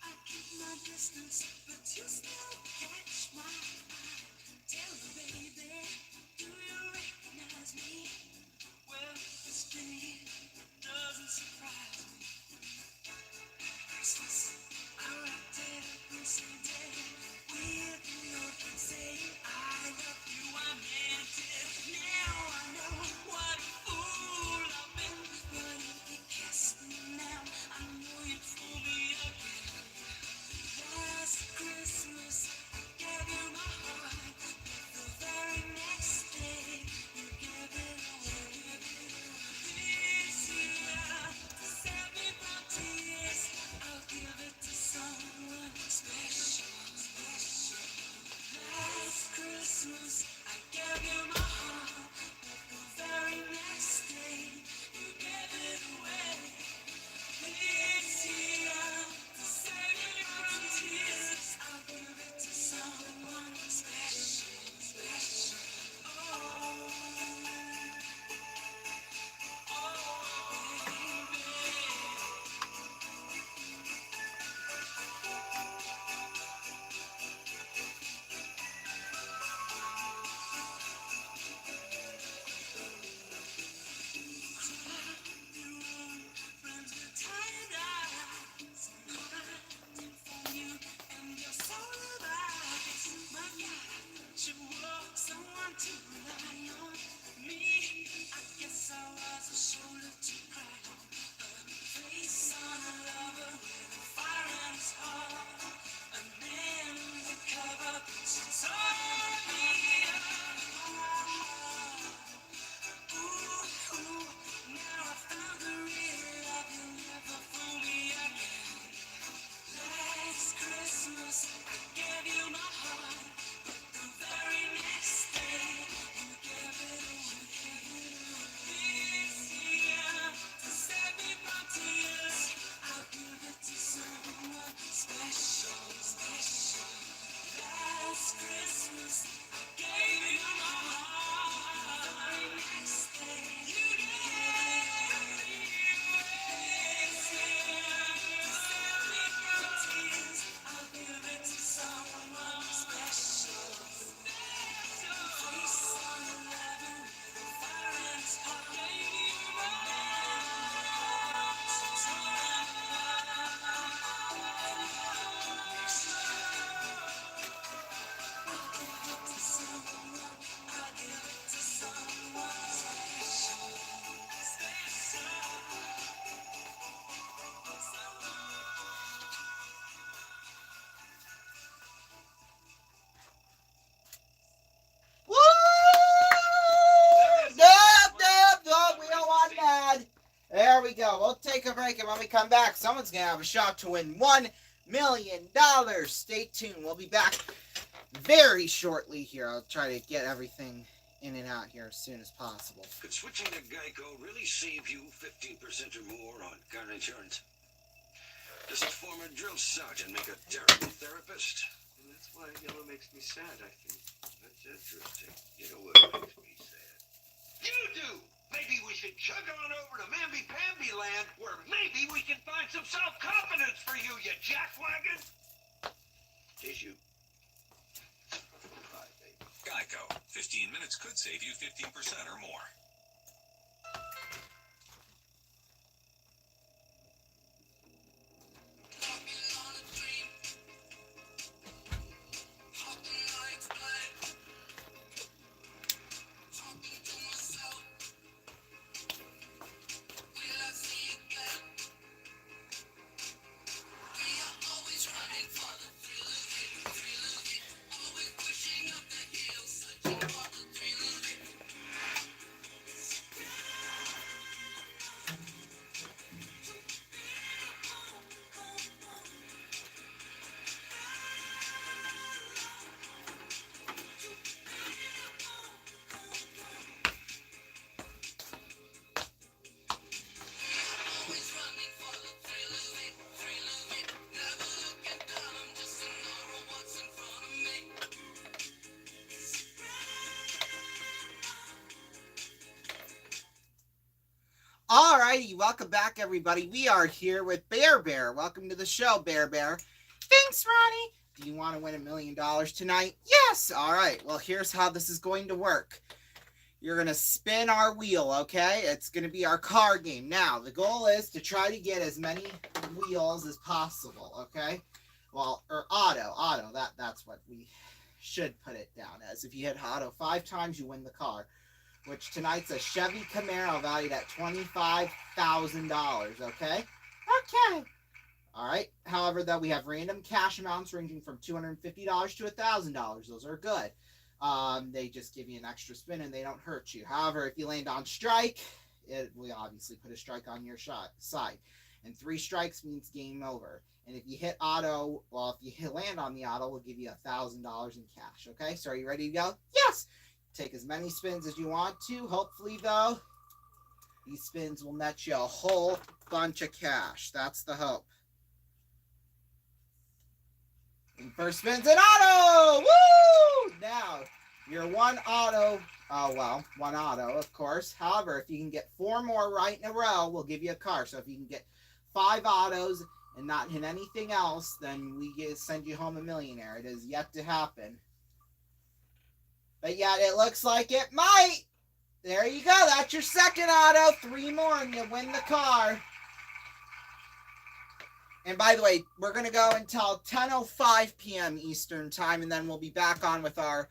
I keep my distance, but you still catch my eye. Tell me, baby, do you recognize me? Well, this thing doesn't surprise me. Christmas, I wrapped it up and sent it with a note saying I love you, I meant it. Now I know what a fool I've been. But if you kiss me now, I know you'd fool me again. Last Christmas, I gave you my heart, but the very next day, you gave it away. This year, to save me from tears, I'll give it to someone special, special. Last Christmas, I gave you my heart, but the very next day, you gave it away. This year, to save me from tears, I'll give it to someone special, special. Oh, friends with tired eyes, hiding from you and your soul of ice. My God, you were someone to rely on. Me, I guess I was a shoulder to cry on. A face on a lover with a fire in his heart. A man undercover, she tore me apart. Ooh, now I found the real love, you'll never fool me again. Last Christmas, I gave you my heart, but the very next day, you gave it away. This year, to save me from tears, I'll give it to someone special, special. Last Christmas, I gave you my heart, the very next day, you gave it away. This year, to save me from tears, I'll give it to someone special. Face on a lover with a fire in his heart. Gave you my heart, so torn I'll give it to someone. I'll give it to someone special, special. Woo! Nope, nope, nope, we don't want that. There we go. We'll take a break, and when we come back, someone's going to have a shot to win $1 million. Stay tuned. We'll be back very shortly here. I'll try to get everything in and out here as soon as possible. Could switching to Geico really save you 15% or more on car insurance? Does a former drill sergeant make a terrible therapist? And that's why yellow makes me sad, I think. That's interesting. You know what makes me sad? You do! Maybe we should chug on over to Mamby-Pamby land, where maybe we can find some self-confidence for you, you jackwagon! Tissue. Bye, baby. Geico. 15 minutes could save you 15% or more. righty, welcome back, everybody. We are here with Bear. Welcome to the show, Bear. Thanks, Ronnie. Do you want to win $1 million tonight? Yes. All right. Well, here's how this is going to work. You're going to spin our wheel, okay? It's going to be our car game. Now, the goal is to try to get as many wheels as possible, okay? Well, or auto. That's what we should put it down as. If you hit auto 5 times, you win the car, which tonight's a Chevy Camaro valued at $25,000, okay? Okay. All right. However, though, we have random cash amounts ranging from $250 to $1,000. Those are good. They just give you an extra spin and they don't hurt you. However, if you land on strike, we obviously put a strike on your side. And 3 strikes means game over. And if you hit auto, well, if you land on the auto, we'll give you $1,000 in cash. Okay, so are you ready to go? Yes! Take as many spins as you want to. Hopefully, though, these spins will net you a whole bunch of cash. That's the hope. And first spin's an auto! Woo! Now, your one auto, of course. However, if you can get 4 more right in a row, we'll give you a car. So if you can get 5 autos and not hit anything else, then we send you home a millionaire. It is yet to happen. But yet, it looks like it might. There you go. That's your second auto. 3 more and you win the car. And by the way, we're going to go until 10:05 p.m. Eastern time, and then we'll be back on with our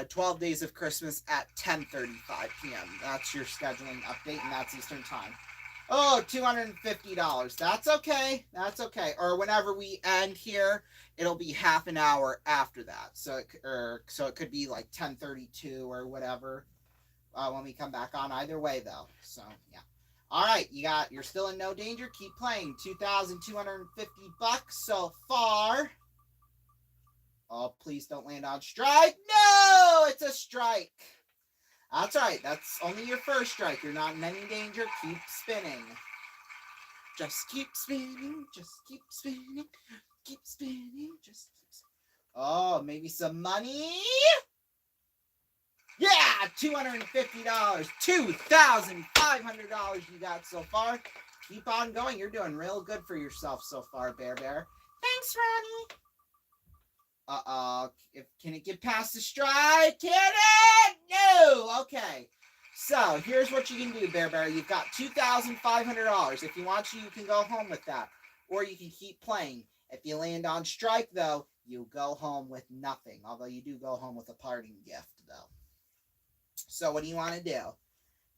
12 Days of Christmas at 10:35 p.m. That's your scheduling update, and that's Eastern time. Oh, $250. That's okay. That's okay. Or whenever we end here, it'll be half an hour after that. So it could be like 10:32 or whatever when we come back on. Either way, though. So, yeah. All right, you're still in no danger. Keep playing. $2,250 so far. Oh, please don't land on strike. No, it's a strike. That's right. That's only your first strike. You're not in any danger. Keep spinning. Just keep spinning. Just keep spinning. Keep spinning. Just keep spinning. Oh, maybe some money. Yeah, $250. $2,500 you got so far. Keep on going. You're doing real good for yourself so far, Bear. Thanks, Ronnie. Can it get past the strike? Can it? No. Okay. So here's what you can do, Bear. You've got $2,500. If you want to, you can go home with that, or you can keep playing. If you land on strike, though, you go home with nothing. Although you do go home with a parting gift, though. So what do you want to do?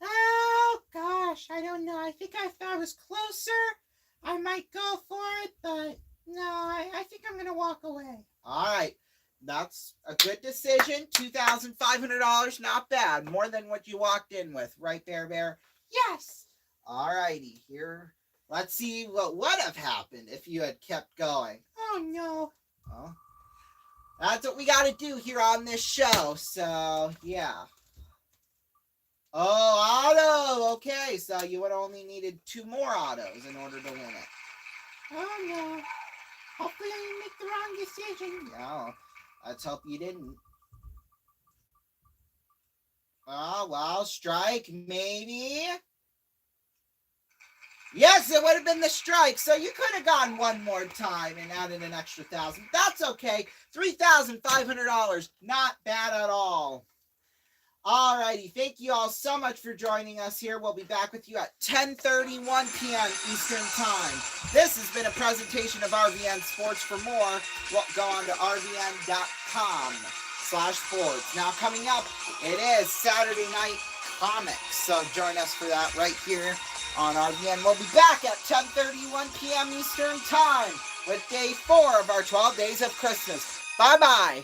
Oh, gosh, I don't know. I think if I was closer, I might go for it, but no, I think I'm going to walk away. All right. That's a good decision. $2,500, not bad. More than what you walked in with, right, Bear? Yes. All righty. Here, let's see what would have happened if you had kept going. Oh, no. Oh, that's what we got to do here on this show. So, yeah. Oh, auto. Okay, so you would have only needed 2 more autos in order to win it. Oh, no. Hopefully I didn't make the wrong decision. No, let's hope you didn't. Oh, well, strike, maybe. Yes, it would have been the strike, so you could have gone one more time and added an extra $1,000. That's okay. $3,500. Not bad at all. Alrighty, thank you all so much for joining us here. We'll be back with you at 10:31 p.m. Eastern Time. This has been a presentation of RVN Sports. For more, go on to rvn.com/sports. Now coming up, it is Saturday Night Comics, so join us for that right here on RVN. We'll be back at 10:31 p.m. Eastern Time with day 4 of our 12 Days of Christmas. Bye-bye.